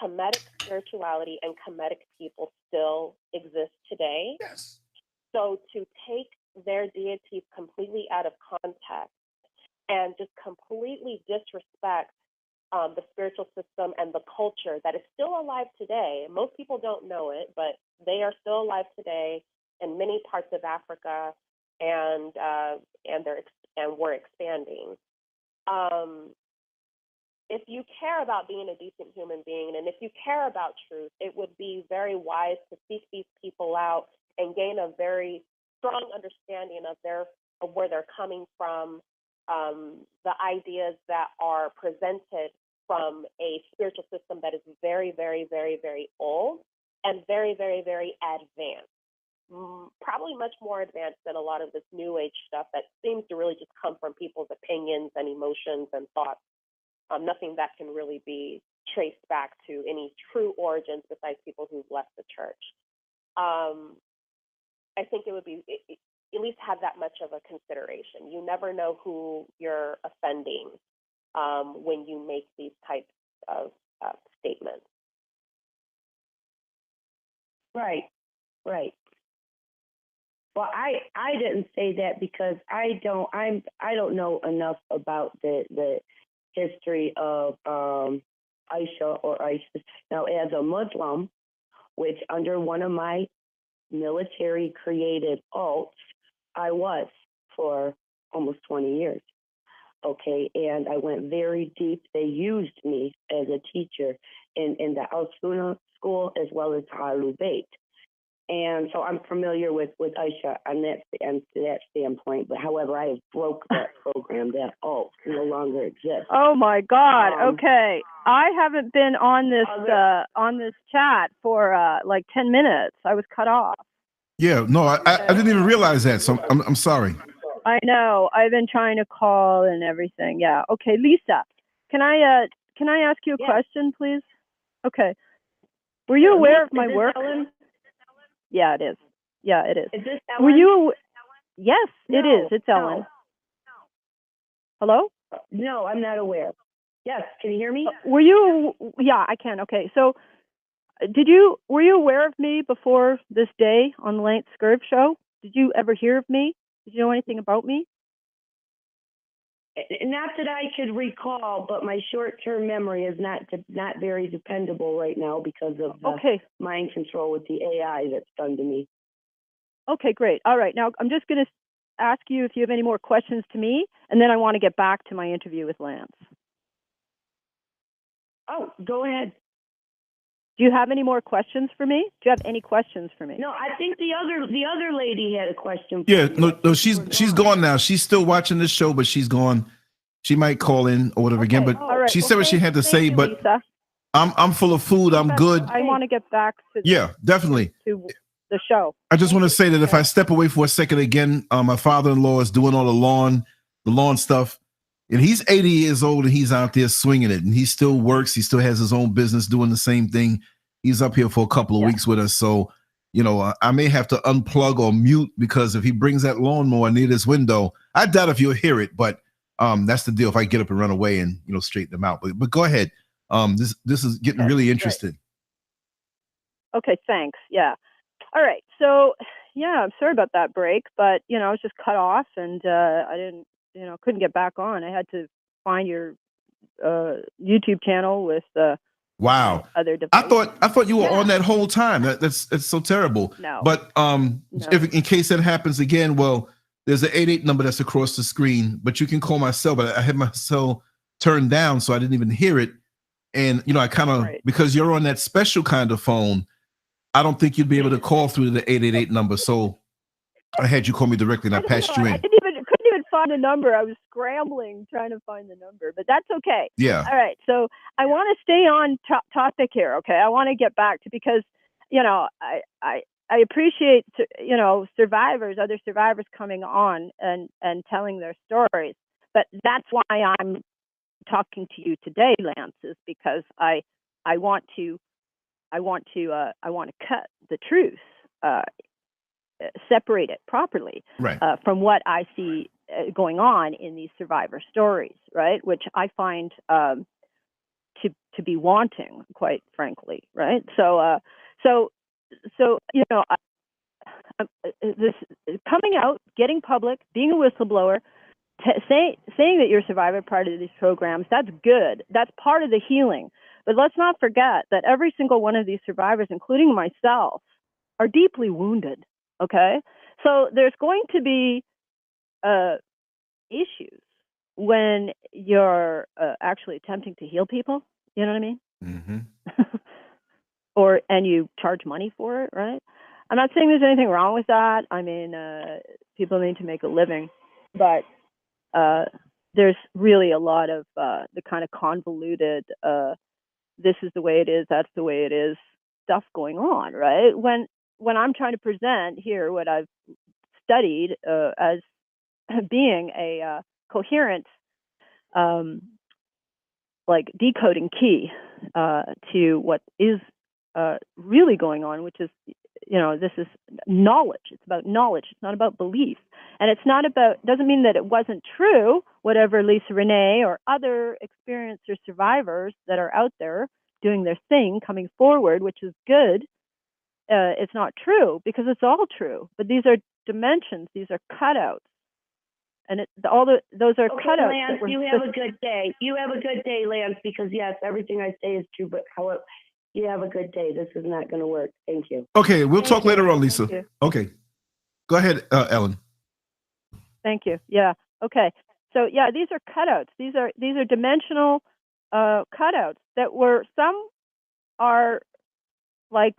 Kemetic spirituality and Kemetic people still exist today. Yes. So to take their deities completely out of context and just completely disrespect the spiritual system and the culture that is still alive today. Most people don't know it, but they are still alive today in many parts of Africa, and we're expanding. If you care about being a decent human being, and if you care about truth, it would be very wise to seek these people out and gain a very strong understanding of where they're coming from, the ideas that are presented from a spiritual system that is very, very, very, very old and very, very, very advanced. Probably much more advanced than a lot of this new age stuff that seems to really just come from people's opinions and emotions and thoughts. Nothing that can really be traced back to any true origins besides people who've left the church. I think it would be, at least have that much of a consideration. You never know who you're offending when you make these types of statements. Right. Well, I didn't say that because I don't know enough about the history of Aisha or Isis. Now, as a Muslim, which under one of my military created alts, I was for almost 20 years. Okay, and I went very deep. They used me as a teacher in the Al-Sunnah school as well as Ahlul Bayt. And so I'm familiar with Aisha on that standpoint. But however, I have broke that program. That no longer exists. Oh my God! Okay, I haven't been on this chat for like 10 minutes. I was cut off. Yeah, no, I didn't even realize that. So I'm sorry. I know. I've been trying to call and everything. Yeah. Okay, Lisa, can I ask you a question, please? Okay. Were you aware of my work? Ellen? Yeah, it is. Yeah, it is. Is this Ellen? Were you? Yes, No, it is. It's Ellen. No. Hello? No, I'm not aware. Yes, can you hear me? Were you? Yeah, I can. Okay. So, were you aware of me before this day on the Lancescurv show? Did you ever hear of me? Did you know anything about me? Not that I could recall, but my short-term memory is not very dependable right now because of the mind control with the AI that's done to me. Okay, great. All right. Now, I'm just going to ask you if you have any more questions to me, and then I want to get back to my interview with Lance. Oh, go ahead. Do you have any more questions for me? Do you have any questions for me? No, I think the other lady had a question. Yeah, no, she's gone now. She's still watching this show, but she's gone. She might call in or whatever again, but she said what she had to say. But Lisa. I'm full of food. I'm good. I want to get back to definitely to the show. I just want to say that if I step away for a second again, my father-in-law is doing all the lawn stuff, and he's 80 years old and he's out there swinging it, and he still works. He still has his own business doing the same thing. He's up here for a couple of weeks with us, so I may have to unplug or mute because if he brings that lawnmower near this window, I doubt if you'll hear it, but that's the deal. If I get up and run away and straighten them out, but go ahead. This is getting really interesting. Right. Okay, thanks. Yeah. All right. So I'm sorry about that break, but I was just cut off and I didn't, couldn't get back on. I had to find your YouTube channel with wow. other devices. I thought you were on that whole time. That's so terrible. No. But No. if in case that happens again, well, there's an 88 number that's across the screen, but you can call my cell. But I had my cell turned down, so I didn't even hear it. And I kind of because you're on that special kind of phone, I don't think you'd be able to call through the 888 number. So I had you call me directly, and I passed you in. I couldn't even find the number. I was scrambling trying to find the number, but that's okay. Yeah. All right. So I want to stay on topic here. Okay. I want to get back to because I appreciate other survivors coming on and telling their stories, but that's why I'm talking to you today, Lance, is because I want to cut the truth, separate it properly from what I see going on in these survivor stories, right? Which I find to be wanting, quite frankly, right? So this coming out, getting public, being a whistleblower, saying that you're a survivor part of these programs, that's good. That's part of the healing. But let's not forget that every single one of these survivors, including myself, are deeply wounded, okay? So there's going to be issues when you're actually attempting to heal people, you know what I mean? Mm-hmm. And you charge money for it, right? I'm not saying there's anything wrong with that. I mean, people need to make a living, but there's really a lot of the kind of convoluted, this is the way it is, that's the way it is stuff going on, right? When I'm trying to present here what I've studied as being a coherent, like decoding key to what is really going on, which is, this is knowledge. It's about knowledge. It's not about belief. And it's not about, doesn't mean that it wasn't true, whatever Lisa Renee or other experienced or survivors that are out there doing their thing, coming forward, which is good. It's not true because it's all true. But these are dimensions. These are cutouts. And those are cutouts. Lance, you have a good day. You have a good day, Lance, because yes, everything I say is true, but however, you have a good day. This is not going to work. Thank you. Okay, we'll talk later on, Lisa. Okay. Go ahead, Ellen. Thank you. Yeah. Okay. So yeah, these are cutouts. These are dimensional cutouts some are like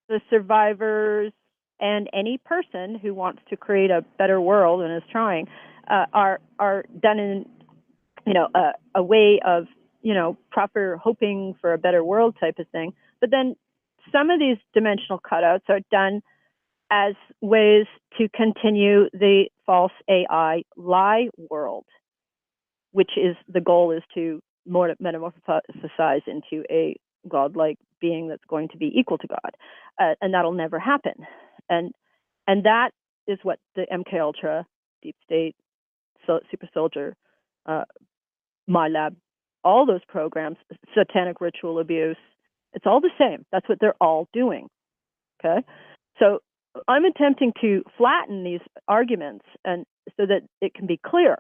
the survivors and any person who wants to create a better world and is trying are done in a way of proper hoping for a better world type of thing. But then some of these dimensional cutouts are done as ways to continue the false AI lie world, which is the goal is to metamorphosize into a godlike being that's going to be equal to God, and that'll never happen. And that is what the MK Ultra, Deep State, Super Soldier, My Lab, all those programs, satanic ritual abuse, it's all the same. That's what they're all doing. Okay, so I'm attempting to flatten these arguments and so that it can be clear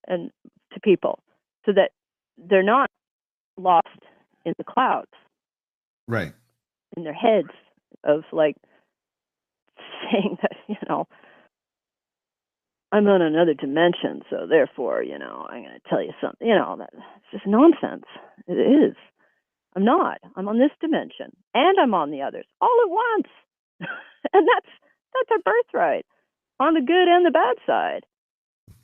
and to people, so that they're not lost in the clouds, Right. in their heads of like saying that, I'm on another dimension, so therefore, I'm going to tell you something. That's just nonsense. It is. I'm not. I'm on this dimension, and I'm on the others all at once, and that's our birthright, on the good and the bad side.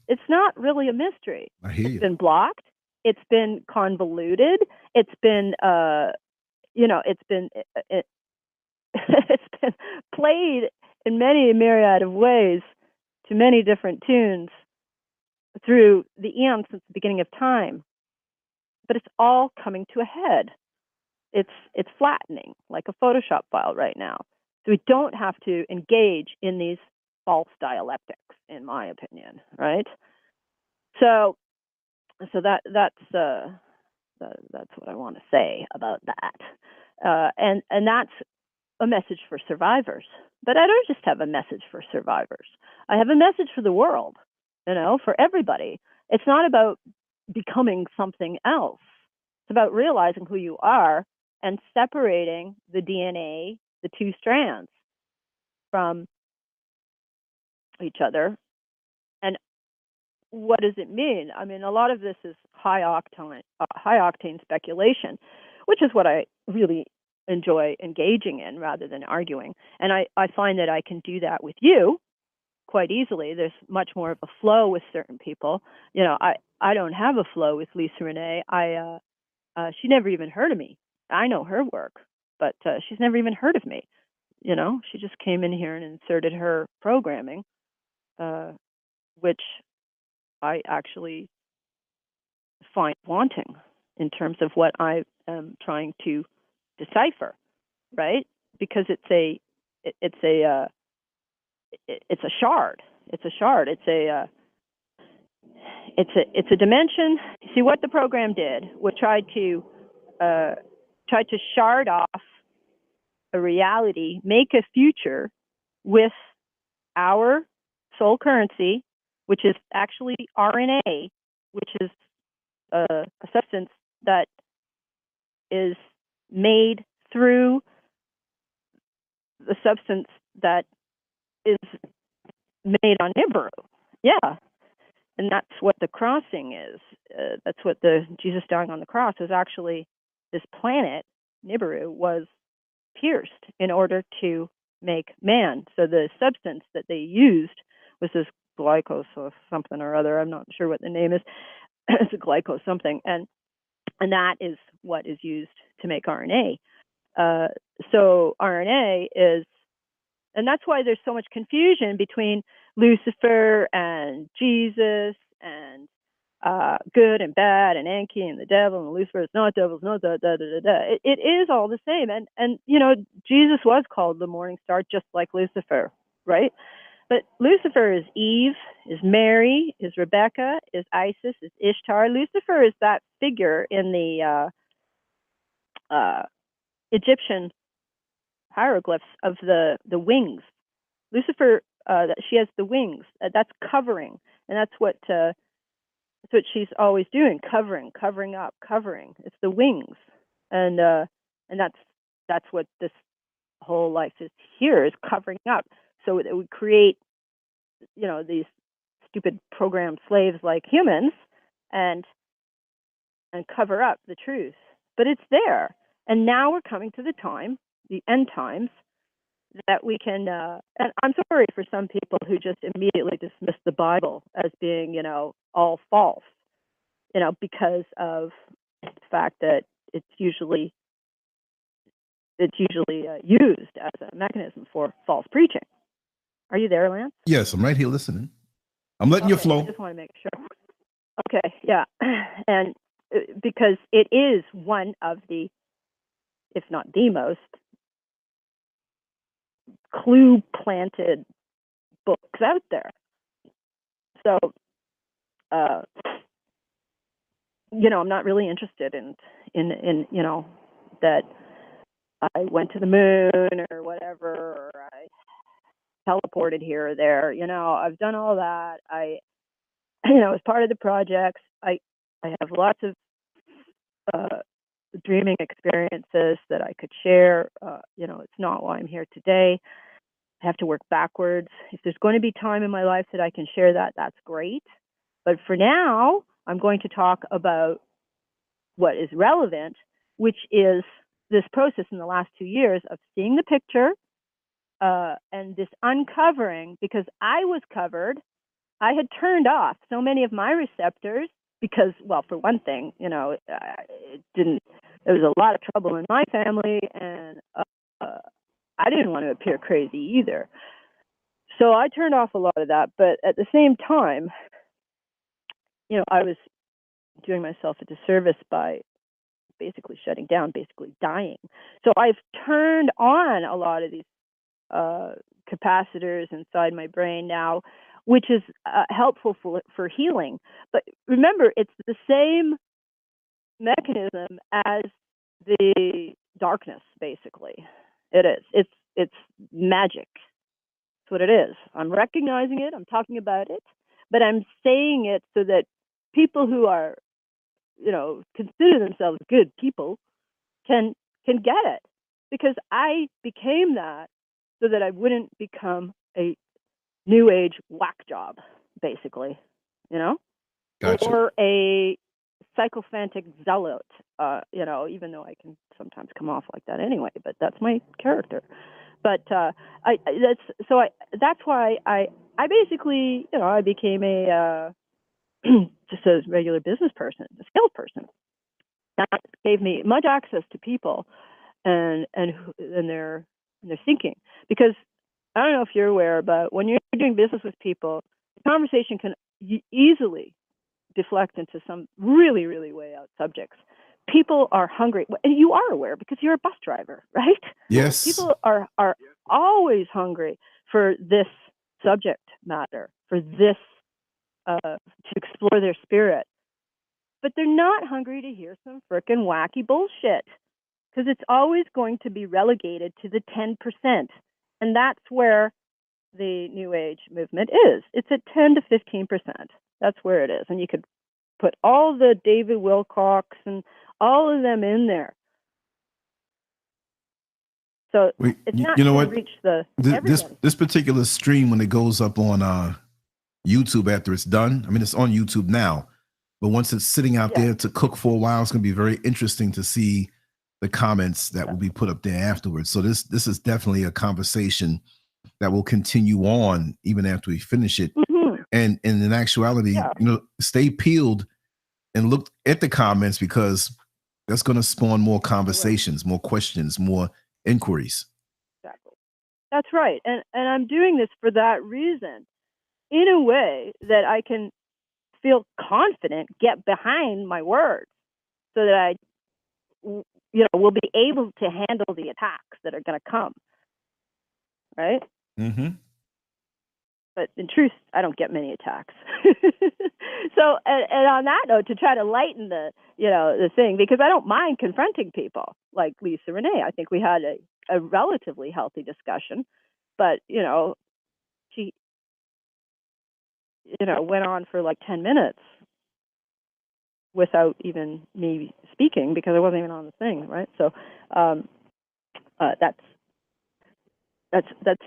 It's not really a mystery. I hear you. It's been blocked. It's been convoluted. It's been, it's been it's been played in many myriad of ways to many different tunes through the eons since the beginning of time. But it's all coming to a head. It's flattening like a Photoshop file right now. So we don't have to engage in these false dialectics, in my opinion, right? So that's what I want to say about that. And that's a message for survivors. But I don't just have a message for survivors. I have a message for the world, for everybody. It's not about becoming something else. It's about realizing who you are and separating the DNA, the two strands, from each other. And what does it mean? I mean, a lot of this is high octane speculation, which is what I really enjoy engaging in rather than arguing. And I find that I can do that with you quite easily. There's much more of a flow with certain people. I don't have a flow with Lisa Renee. She never even heard of me. I know her work, but she's never even heard of me. She just came in here and inserted her programming, which I actually find wanting in terms of what I am trying to decipher, right? Because it's a shard. It's a shard. It's a dimension. See what the program did was try to shard off a reality, make a future with our soul currency, which is actually RNA, which is a substance that is made through the substance that is made on Nibiru. Yeah. And that's what the crossing is. That's what the Jesus dying on the cross is actually. This planet, Nibiru, was pierced in order to make man. So the substance that they used was this glycos or something or other. I'm not sure what the name is. It's a glycos something. And that is what is used to make RNA. So RNA is, and that's why there's so much confusion between Lucifer and Jesus and good and bad and Atkin and the devil and Lucifer is not devil, it's not da. It is all the same. And Jesus was called the morning star just like Lucifer, right? But Lucifer is Eve, is Mary, is Rebecca, is Isis, is Ishtar. Lucifer is that figure in the Egyptian hieroglyphs of the wings. Lucifer, she has the wings. That's covering, and that's what she's always doing, covering up. It's the wings, and that's what this whole life is here, is covering up. So it would create, these stupid programmed slaves like humans, and cover up the truth. But it's there, and now we're coming to the time, the end times, that we can. And I'm sorry for some people who just immediately dismiss the Bible as being, all false. Because of the fact that it's usually used as a mechanism for false preaching. Are you there, Lance? Yes, I'm right here listening. I'm letting you flow. I just want to make sure. Okay, yeah. And because it is one of the, if not the most, clue-planted books out there. So, I'm not really interested in that I went to the moon or whatever, or teleported here or there. I've done all that. As part of the projects, I have lots of dreaming experiences that I could share. It's not why I'm here today. I have to work backwards. If there's going to be time in my life that I can share that, that's great. But for now, I'm going to talk about what is relevant, which is this process in the last 2 years of seeing the picture and this uncovering, because I was covered. I had turned off so many of my receptors because, well, for one thing, there was a lot of trouble in my family, and I didn't want to appear crazy either. So I turned off a lot of that. But at the same time, I was doing myself a disservice by basically shutting down, basically dying. So I've turned on a lot of these capacitors inside my brain now, which is helpful for healing. But remember, it's the same mechanism as the darkness, basically. It is. It's magic. That's what it is. I'm recognizing it. I'm talking about it. But I'm saying it so that people who are, consider themselves good people can get it. Because I became that so that I wouldn't become a new age whack job, basically, Gotcha. or a psychophantic zealot, even though I can sometimes come off like that anyway, but that's my character. But that's why I basically, I became a just a regular business person, a salesperson. That gave me much access to people and their thinking, because I don't know if you're aware, but when you're doing business with people, the conversation can easily deflect into some really, really way out subjects. People are hungry, and you are aware because you're a bus driver, right? Yes. People are always hungry for this subject matter, for this to explore their spirit. But they're not hungry to hear some frickin' wacky bullshit, because it's always going to be relegated to the 10%. And that's where the New Age movement is. It's at 10 to 15%. That's where it is. And you could put all the David Wilcox and all of them in there. So it's not going to reach this particular stream, when it goes up on YouTube after it's done, I mean, it's on YouTube now, but once it's sitting out there to cook for a while, it's going to be very interesting to see the comments that will be put up there afterwards. So this is definitely a conversation that will continue on even after we finish it. Mm-hmm. And in actuality, stay peeled and look at the comments, because that's going to spawn more conversations, more questions, more inquiries. Exactly. That's right. And I'm doing this for that reason, in a way that I can feel confident, get behind my words, so that I will be able to handle the attacks that are going to come. Right? Mm-hmm. But in truth, I don't get many attacks. So, and on that note, to try to lighten the thing, because I don't mind confronting people like Lisa Renee. I think we had a relatively healthy discussion, but she went on for like 10 minutes without even me speaking, because I wasn't even on the thing, right? So that's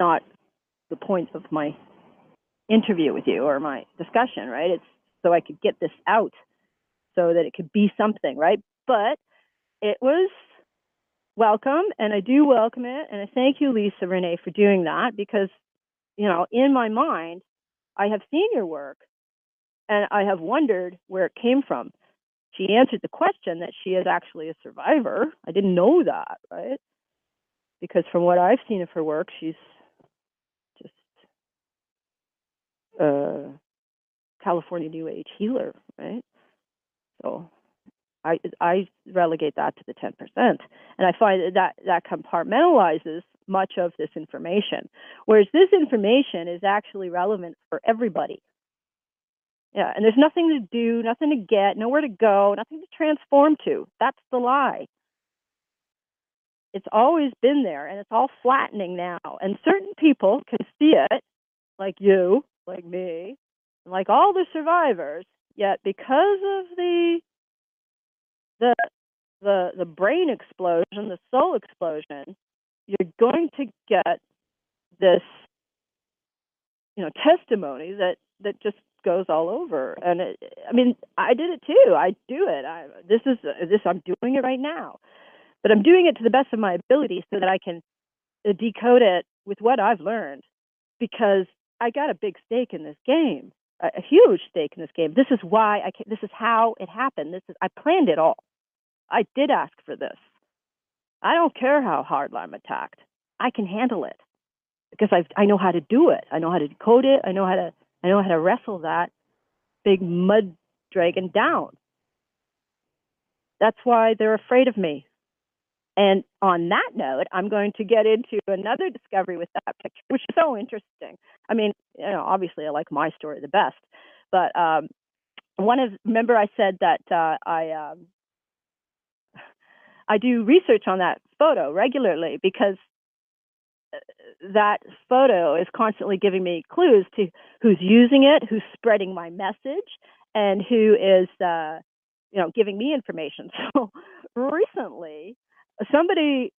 not the point of my interview with you or my discussion, right? It's so I could get this out, so that it could be something, right? But it was welcome, and I do welcome it, and I thank you, Lisa Renee, for doing that, because in my mind, I have seen your work, and I have wondered where it came from. She answered the question that she is actually a survivor. I didn't know that, right? Because from what I've seen of her work, she's just California New Age healer, right? So I relegate that to the 10%, and I find that compartmentalizes much of this information, whereas this information is actually relevant for everybody. Yeah, and there's nothing to do, nothing to get, nowhere to go, nothing to transform to. That's the lie. It's always been there, and it's all flattening now. And certain people can see it, like you, like me, like all the survivors. Yet, because of the brain explosion, the soul explosion, you're going to get this, testimony that just goes all over. And I mean, I did it too. I do it. I'm doing it right now, but I'm doing it to the best of my ability so that I can decode it with what I've learned, because I got a big stake in this game, a huge stake in this game. This is why this is how it happened. I planned it all. I did ask for this. I don't care how hard I'm attacked. I can handle it because I know how to do it. I know how to decode it. I know how to wrestle that big mud dragon down. That's why they're afraid of me. And on that note, I'm going to get into another discovery with that picture, which is so interesting. I mean, obviously I like my story the best, but remember I said that I do research on that photo regularly, because that photo is constantly giving me clues to who's using it, who's spreading my message, and who is, giving me information. So recently, somebody,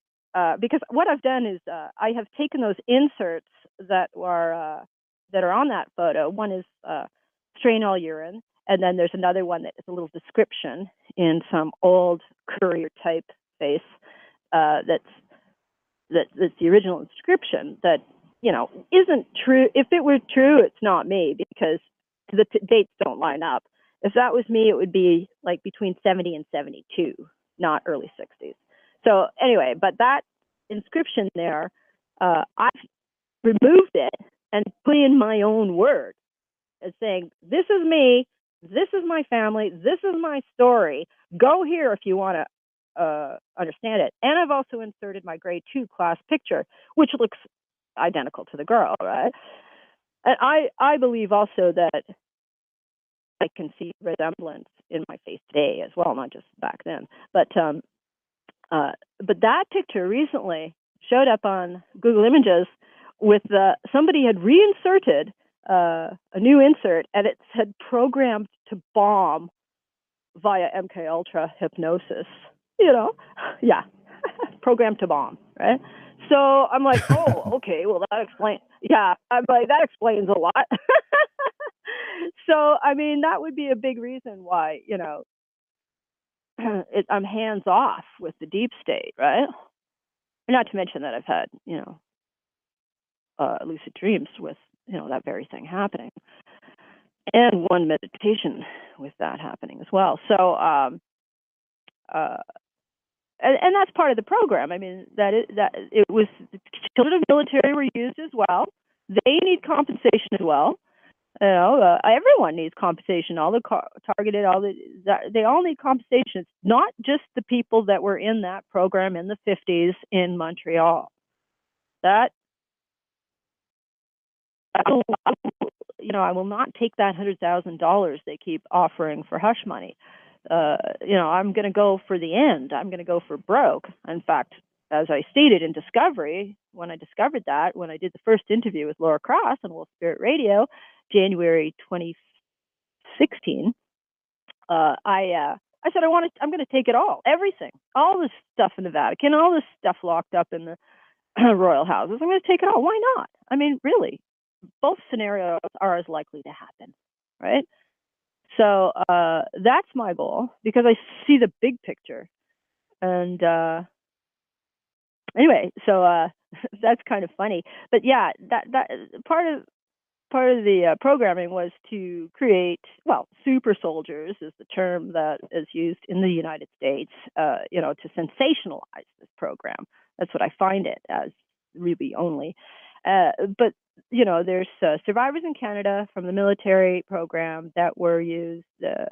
because what I've done is I have taken those inserts that are on that photo. One is strain all urine, and then there's another one that is a little description in some old courier type face that's the original inscription that isn't true. If it were true, it's not me, because the dates don't line up. If that was me, it would be like between 70 and 72, not early 60s. So anyway, but that inscription there, I've removed it and put in my own words as saying, this is me, this is my family, this is my story. Go here if you want to understand it. And I've also inserted my grade 2 class picture, which looks identical to the girl, right? And I believe also that I can see resemblance in my face today as well, not just back then. But that picture recently showed up on Google Images with somebody had reinserted a new insert, and it said programmed to bomb via MK Ultra hypnosis. Yeah, programmed to bomb, right? So I'm like, oh, okay, well that explains. Yeah, I'm like, that explains a lot. So I mean, that would be a big reason why I'm hands off with the deep state, right? Not to mention that I've had lucid dreams with that very thing happening, and one meditation with that happening as well. So and that's part of the program. I mean, that it was, children of the military were used as well. They need compensation as well. Everyone needs compensation. All the targeted, they all need compensation. It's not just the people that were in that program in the 50s in Montreal. That I will not take that $100,000 they keep offering for hush money. I'm going to go for the end. I'm going to go for broke. In fact, as I stated in Discovery, when I discovered that, when I did the first interview with Laura Cross on Wolf Spirit Radio, January 2016, I said I'm going to take it all, everything, all this stuff in the Vatican, all this stuff locked up in the royal houses. I'm going to take it all. Why not? I mean, really, both scenarios are as likely to happen, right? So that's my goal, because I see the big picture. And anyway, so that's kind of funny. But yeah, that part of the programming was to create, super soldiers is the term that is used in the United States, to sensationalize this program. That's what I find it as, really only. But there's survivors in Canada from the military program that were used to,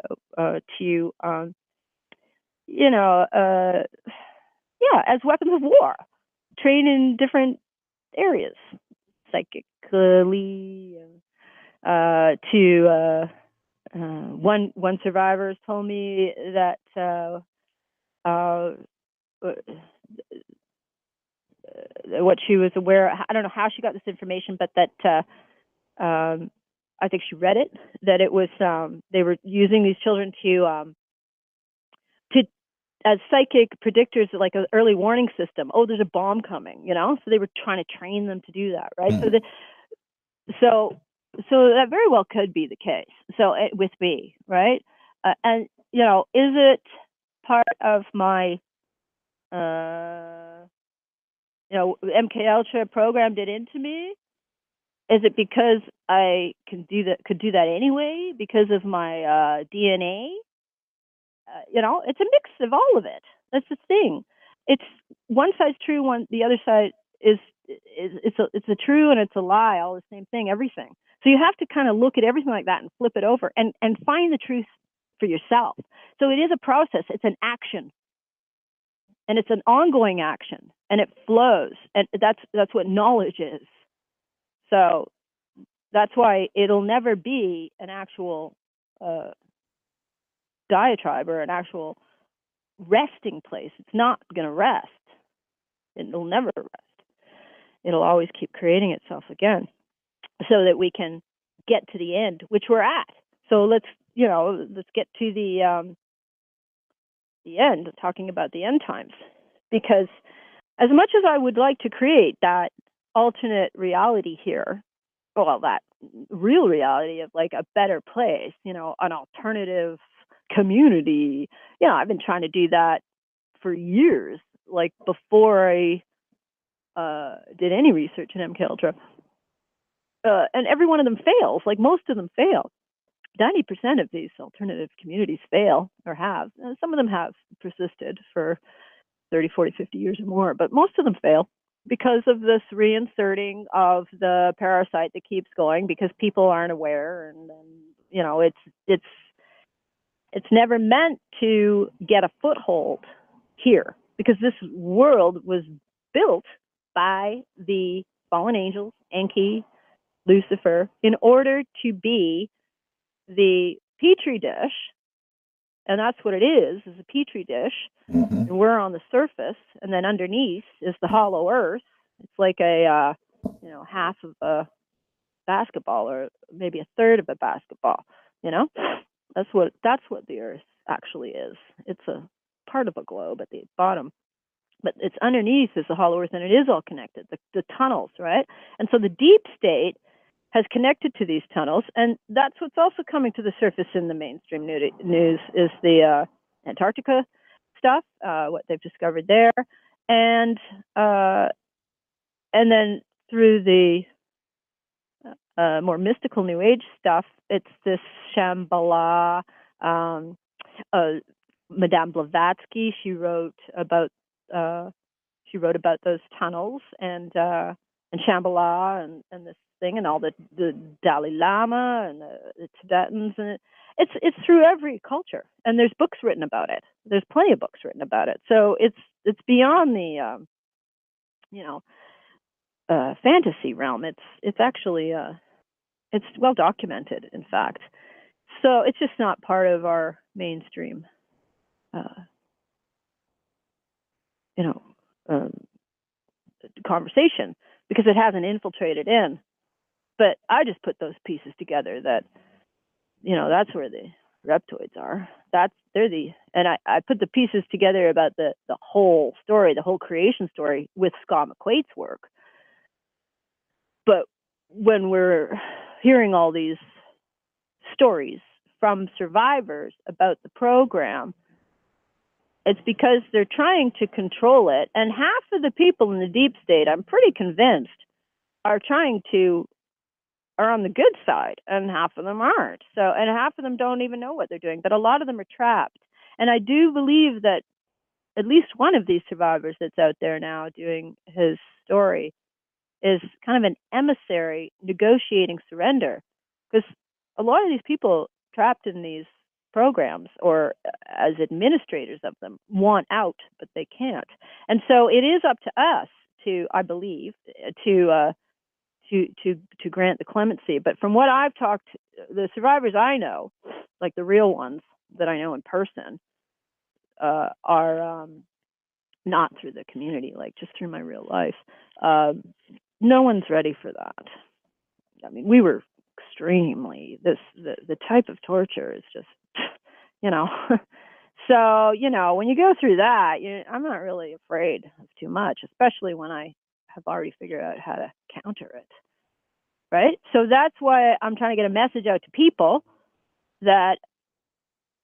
as weapons of war, train in different areas, psychically. One survivor told me that what she was aware. I don't know how she got this information, but that I think she read it. That it was they were using these children to as psychic predictors, like an early warning system. Oh, there's a bomb coming, you know. So they were trying to train them to do that, right? So that very well could be the case. So with me, right? And you know, is it part of my you know, MK Ultra programmed it into me? Is it because I could do that anyway because of my DNA? You know, it's a mix of all of it. That's the thing. It's one side's true, the other side is it's a true and it's a lie, all the same thing, everything. So you have to kind of look at everything like that and flip it over and find the truth for yourself. So it is a process. It's an action. And it's an ongoing action, and it flows, and that's what knowledge is. So that's why it'll never be an actual diatribe or an actual resting place. It's not going to rest. It'll never rest. It'll always keep creating itself again, so that we can get to the end, which we're at. So let's get to the end, talking about the end times. Because as much as I would like to create that alternate reality here, well, that real reality of like a better place, you know, an alternative community, you know, I've been trying to do that for years, like before I did any research in MK Ultra. And every one of them fails, like most of them fail. 90% of these alternative communities fail or have. And some of them have persisted for 30, 40, 50 years or more, but most of them fail because of this reinserting of the parasite that keeps going because people aren't aware, and you know, it's never meant to get a foothold here because this world was built by the fallen angels, Enki, Lucifer, in order to be the petri dish. And that's what it is a petri dish. Mm-hmm. And we're on the surface, and then underneath is the hollow earth. It's like a, you know, half of a basketball, or maybe a third of a basketball. You know, that's what the earth actually is. It's a part of a globe at the bottom, but it's underneath is the hollow earth, and it is all connected. The tunnels, right? And so the deep state has connected to these tunnels, and that's what's also coming to the surface in the mainstream news is the Antarctica stuff, what they've discovered there, and then through the more mystical New Age stuff, it's this Shambhala. Madame Blavatsky, she wrote about those tunnels and Shambhala and this thing, and all the Dalai Lama and the Tibetans, and it's through every culture, and there's books written about it. There's plenty of books written about it. So it's beyond the fantasy realm. It's actually it's well documented, in fact. So it's just not part of our mainstream conversation because it hasn't infiltrated in. But I just put those pieces together that, you know, that's where the reptoids are. And I put the pieces together about the whole story, the whole creation story with Scott McQuaid's work. But when we're hearing all these stories from survivors about the program, it's because they're trying to control it. And half of the people in the deep state, I'm pretty convinced, are on the good side, and half of them aren't. So, and half of them don't even know what they're doing, but a lot of them are trapped. And I do believe that at least one of these survivors that's out there now doing his story is kind of an emissary negotiating surrender, because a lot of these people trapped in these programs or as administrators of them want out, but they can't. And so it is up to us to, I believe, to grant the clemency. But from what I've talked, the survivors I know, like the real ones that I know in person, are not through the community, like just through my real life. No one's ready for that. I mean, we were extremely, the type of torture is just, you know. So, you know, when you go through that, I'm not really afraid of too much, especially when I have already figured out how to counter it. Right? So that's why I'm trying to get a message out to people that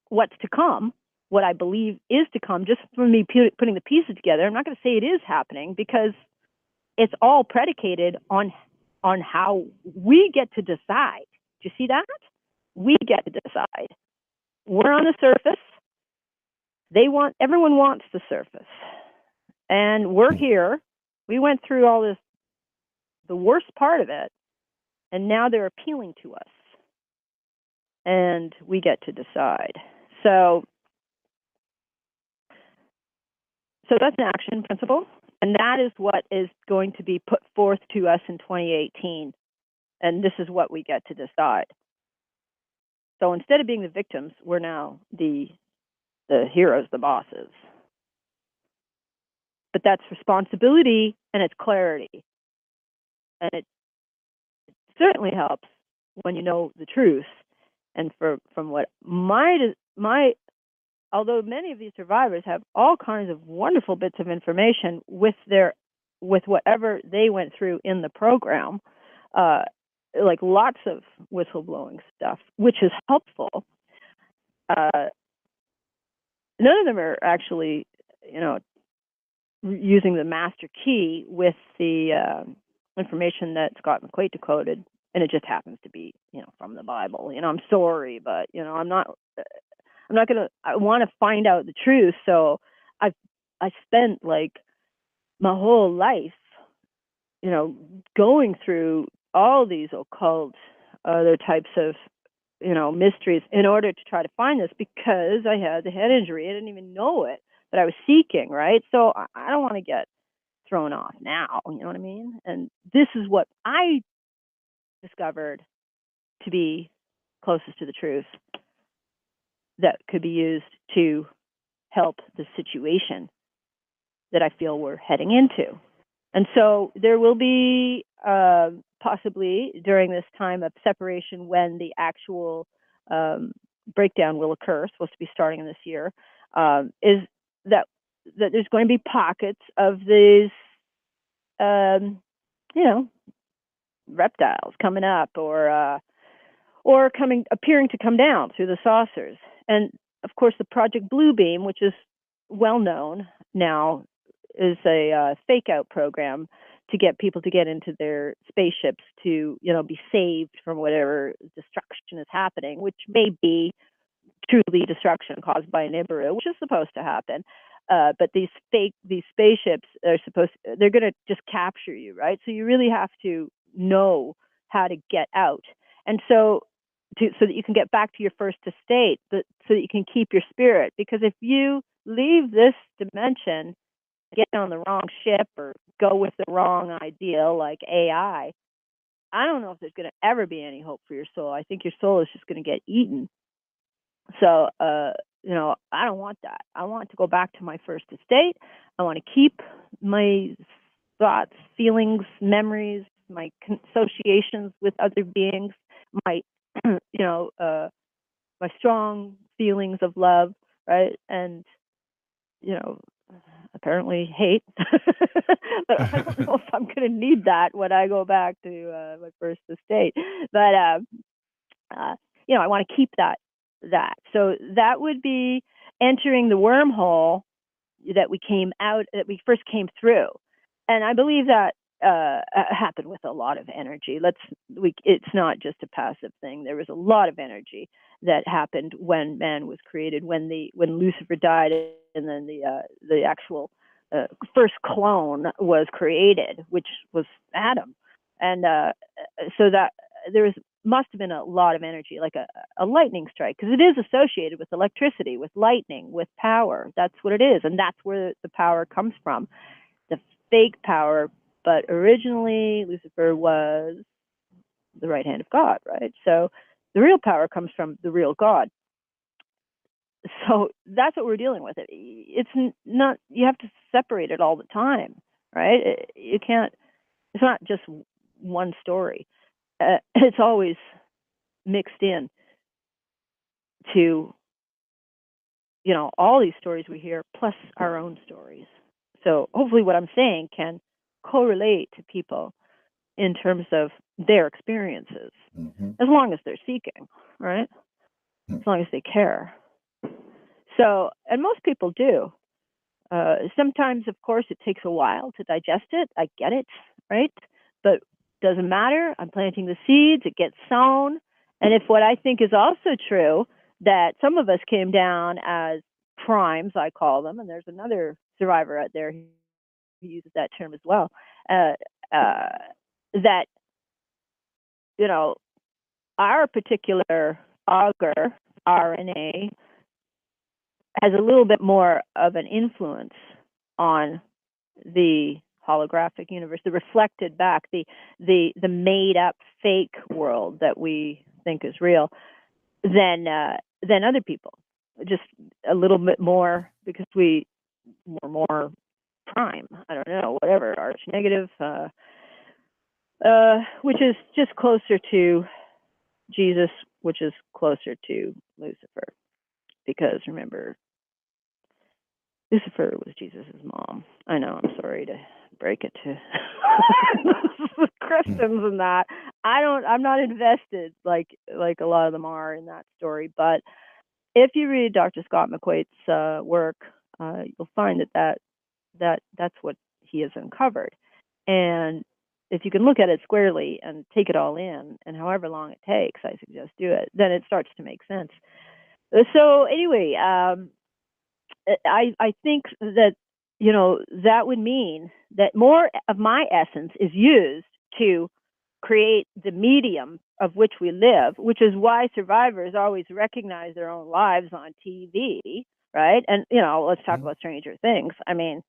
what's to come, what I believe is to come, just from me putting the pieces together. I'm not going to say it is happening, because it's all predicated on how we get to decide. Do you see that? We get to decide. We're on the surface. Everyone wants the surface. And we're here. We went through all this, the worst part of it, and now they're appealing to us. And we get to decide. So that's an action principle. And that is what is going to be put forth to us in 2018. And this is what we get to decide. So instead of being the victims, we're now the heroes, the bosses. But that's responsibility and it's clarity. And it certainly helps when you know the truth. And from what although many of these survivors have all kinds of wonderful bits of information with whatever they went through in the program, like lots of whistleblowing stuff, which is helpful. None of them are actually, using the master key with the information that Scott McQuaid decoded, and it just happens to be, from the Bible. I'm sorry, but I want to find out the truth. So I spent like my whole life, going through all these occult, other types of, mysteries in order to try to find this, because I had the head injury. I didn't even know it, that I was seeking, right? So I don't want to get thrown off now, you know what I mean? And this is what I discovered to be closest to the truth that could be used to help the situation that I feel we're heading into. And so there will be possibly during this time of separation, when the actual breakdown will occur, supposed to be starting in this year, is that there's going to be pockets of these, reptiles coming up, or appearing to come down through the saucers. And of course, the Project Bluebeam, which is well known now, is a fake out program to get people to get into their spaceships to, be saved from whatever destruction is happening, which may be truly destruction caused by Nibiru, which is supposed to happen. But these spaceships they're going to just capture you, right? So you really have to know how to get out. And so that you can get back to your first estate, so that you can keep your spirit. Because if you leave this dimension, get on the wrong ship, or go with the wrong ideal like AI, I don't know if there's going to ever be any hope for your soul. I think your soul is just going to get eaten. So, I don't want that. I want to go back to my first estate. I want to keep my thoughts, feelings, memories, my associations with other beings, my, my strong feelings of love, right? And, apparently hate. But I don't know if I'm going to need that when I go back to my first estate. But, I want to keep that. So that would be entering the wormhole that we first came through. And I believe that happened with a lot of energy. It's not just a passive thing. There was a lot of energy that happened when man was created, when Lucifer died, and then the actual first clone was created, which was Adam. And so that must have been a lot of energy, like a lightning strike, because it is associated with electricity, with lightning, with power. That's what it is, and that's where the power comes from, the fake power. But originally, Lucifer was the right hand of God, right? So the real power comes from the real God. So that's what we're dealing with. It's not, you have to separate it all the time, right? You can't, it's not just one story. It's always mixed in to, you know, all these stories we hear, plus our own stories. So hopefully what I'm saying can correlate to people in terms of their experiences, as long as they're seeking, right? As long as they care. So, and most people do. Sometimes, of course, it takes a while to digest it. I get it, right? But doesn't matter. I'm planting the seeds. It gets sown. And if what I think is also true, that some of us came down as primes, I call them, and there's another survivor out there who uses that term as well, that, you know, our particular auger, RNA, has a little bit more of an influence on the holographic universe, the reflected back, the made up fake world that we think is real, than other people. Just a little bit more, because we were more prime. I don't know, whatever, arch negative, which is just closer to Jesus, which is closer to Lucifer, because remember, Lucifer was Jesus's mom. I know, I'm sorry to break it to Christians and that. I'm not invested like a lot of them are in that story. But if you read Dr. Scott McQuaid's work, you'll find that's what he has uncovered. And if you can look at it squarely and take it all in, and however long it takes, I suggest do it, then it starts to make sense. So anyway, I think that, you know, that would mean that more of my essence is used to create the medium of which we live, which is why survivors always recognize their own lives on TV, right? And, you know, let's talk about Stranger Things. I mean,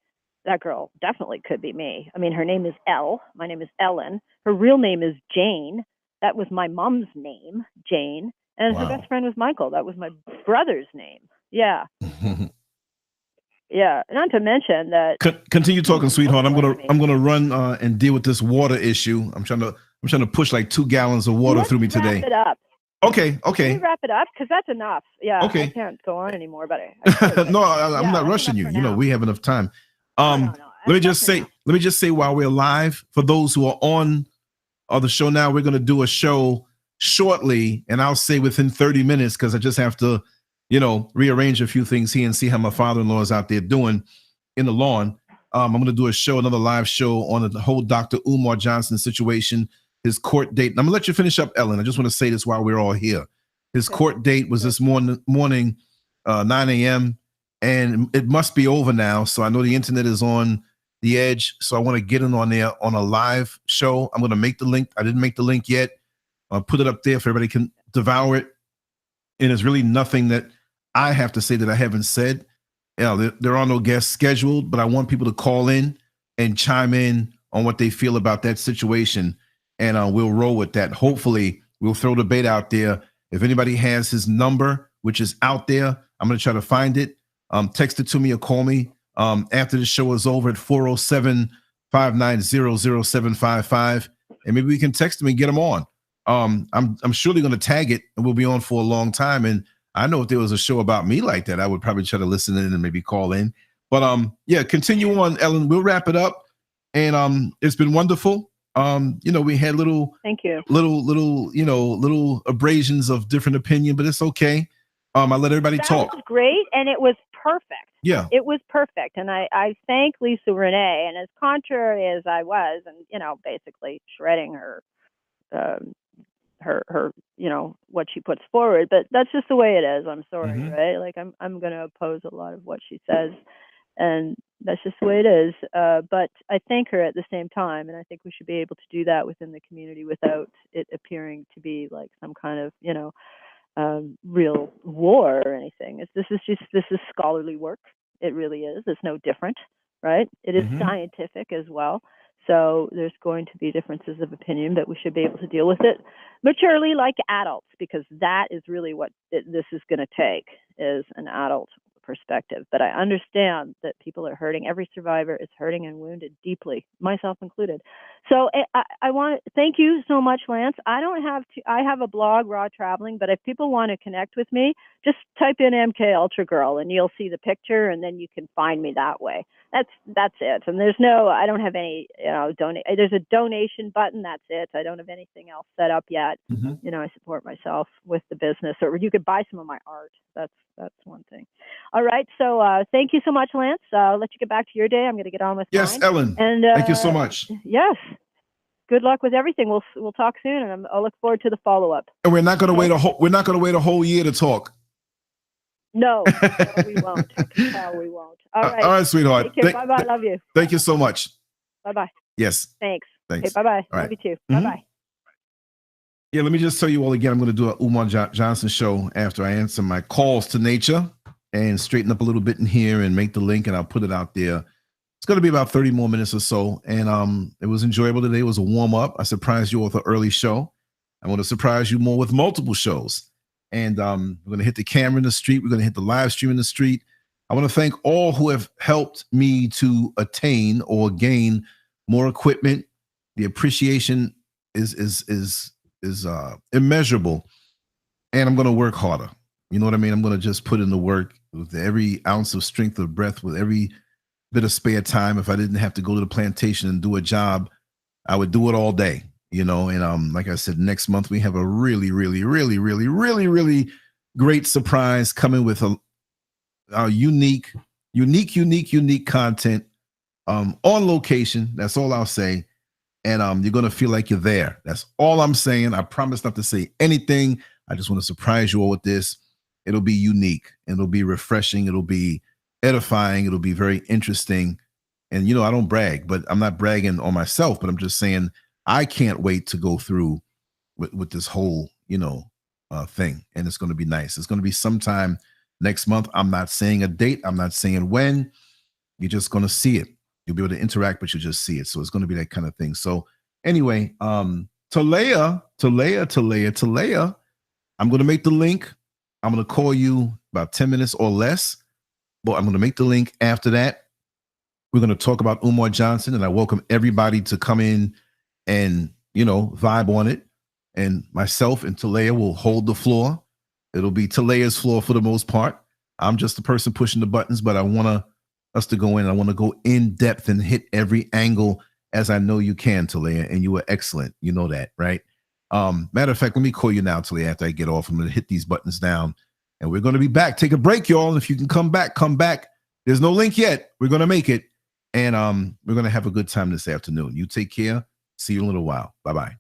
that girl definitely could be me. I mean, her name is Elle. My name is Ellen. Her real name is Jane. That was my mom's name, Jane. And her best friend was Michael. That was my brother's name. Yeah. Yeah, not to mention that. Continue talking, sweetheart. I'm gonna run and deal with this water issue. I'm trying to push like 2 gallons of water through me today. Wrap it up. Okay. Can we wrap it up? Because that's enough. Yeah. Okay. I can't go on anymore. But no, I'm not rushing you. You know, we have enough time. No. Let me just say while we're live, for those who are on the show now, we're gonna do a show shortly, and I'll say within 30 minutes, because I just have to, you know, rearrange a few things here and see how my father-in-law is out there doing in the lawn. I'm going to do another live show on the whole Dr. Umar Johnson situation, his court date. And I'm going to let you finish up, Ellen. I just want to say this while we're all here. His court date was this morning, 9 a.m., and it must be over now. So I know the internet is on the edge. So I want to get in on there on a live show. I'm going to make the link. I didn't make the link yet. I'll put it up there for everybody can devour it. And there's really nothing that I have to say that I haven't said. There are no guests scheduled, but I want people to call in and chime in on what they feel about that situation, and we'll roll with that. Hopefully, we'll throw the bait out there. If anybody has his number, which is out there, I'm going to try to find it. Text it to me or call me after the show is over at 407-590-0755, and maybe we can text them and get them on. I'm surely going to tag it, and we'll be on for a long time. And I know if there was a show about me like that, I would probably try to listen in and maybe call in. But yeah, continue on, Ellen. We'll wrap it up. And it's been wonderful. You know, we had little abrasions of different opinion, but it's okay. I let everybody talk. That was great, and it was perfect. Yeah, it was perfect. And I thank Lisa Renee. And as contrary as I was, and you know, basically shredding her. Her, you know, what she puts forward, but that's just the way it is. I'm sorry, right? Like I'm going to oppose a lot of what she says, and that's just the way it is. But I thank her at the same time, and I think we should be able to do that within the community without it appearing to be like some kind of, you know, real war or anything. This is scholarly work. It really is. It's no different, right? It is scientific as well. So there's going to be differences of opinion, but we should be able to deal with it maturely like adults, because that is really what this is going to take. is an adult perspective. But I understand that people are hurting. Every survivor is hurting and wounded deeply, myself included. So I want to thank you so much, Lance. I have a blog, Raw Traveling, but if people want to connect with me, just type in MK Ultra Girl and you'll see the picture, and then you can find me that way. That's it. And I don't have any, donate. There's a donation button. That's it. I don't have anything else set up yet. Mm-hmm. I support myself with the business, or you could buy some of my art. That's one thing. All right. So thank you so much, Lance. I'll let you get back to your day. I'm going to get on with mine. Yes, Ellen. And thank you so much. Yes. Good luck with everything. We'll talk soon, and I'll look forward to the follow up. And we're not going to wait a whole year to talk. No, we won't. No, we won't. All right. All right, sweetheart. Bye-bye. Love you. Thank you so much. Bye-bye. Yes. Thanks. Okay, bye-bye. All right. Love you too. Mm-hmm. Bye-bye. Yeah, let me just tell you all again, I'm going to do a Umar Johnson show after I answer my calls to nature and straighten up a little bit in here and make the link, and I'll put it out there. It's going to be about 30 more minutes or so. And it was enjoyable today. It was a warm-up. I surprised you with an early show. I want to surprise you more with multiple shows. And we're going to hit the camera in the street. We're going to hit the live stream in the street. I want to thank all who have helped me to attain or gain more equipment. The appreciation is immeasurable. And I'm going to work harder. You know what I mean? I'm going to just put in the work with every ounce of strength of breath, with every bit of spare time. If I didn't have to go to the plantation and do a job, I would do it all day. And like I said, next month we have a really, really, really, really, really, really great surprise coming with a unique content on location. That's all I'll say. And you're gonna feel like you're there. That's all I'm saying. I promise not to say anything. I just want to surprise you all with this. It'll be unique. It'll be refreshing. It'll be edifying. It'll be very interesting. And I don't brag, but I'm not bragging on myself. But I'm just saying, I can't wait to go through with this whole, thing. And it's going to be nice. It's going to be sometime next month. I'm not saying a date. I'm not saying when. You're just going to see it. You'll be able to interact, but you just see it. So it's going to be that kind of thing. So anyway, Talea, I'm going to make the link. I'm going to call you about 10 minutes or less, but I'm going to make the link after that. We're going to talk about Umar Johnson, and I welcome everybody to come in and, vibe on it. And myself and Talea will hold the floor. It'll be Talea's floor for the most part. I'm just the person pushing the buttons, but I want us to go in. I want to go in depth and hit every angle, as I know you can, Talea, and you were excellent. You know that, right? Matter of fact, let me call you now, Talea, after I get off. I'm going to hit these buttons down, and we're going to be back. Take a break, y'all. And if you can come back, come back. There's no link yet. We're going to make it. And we're going to have a good time this afternoon. You take care. See you in a little while. Bye-bye.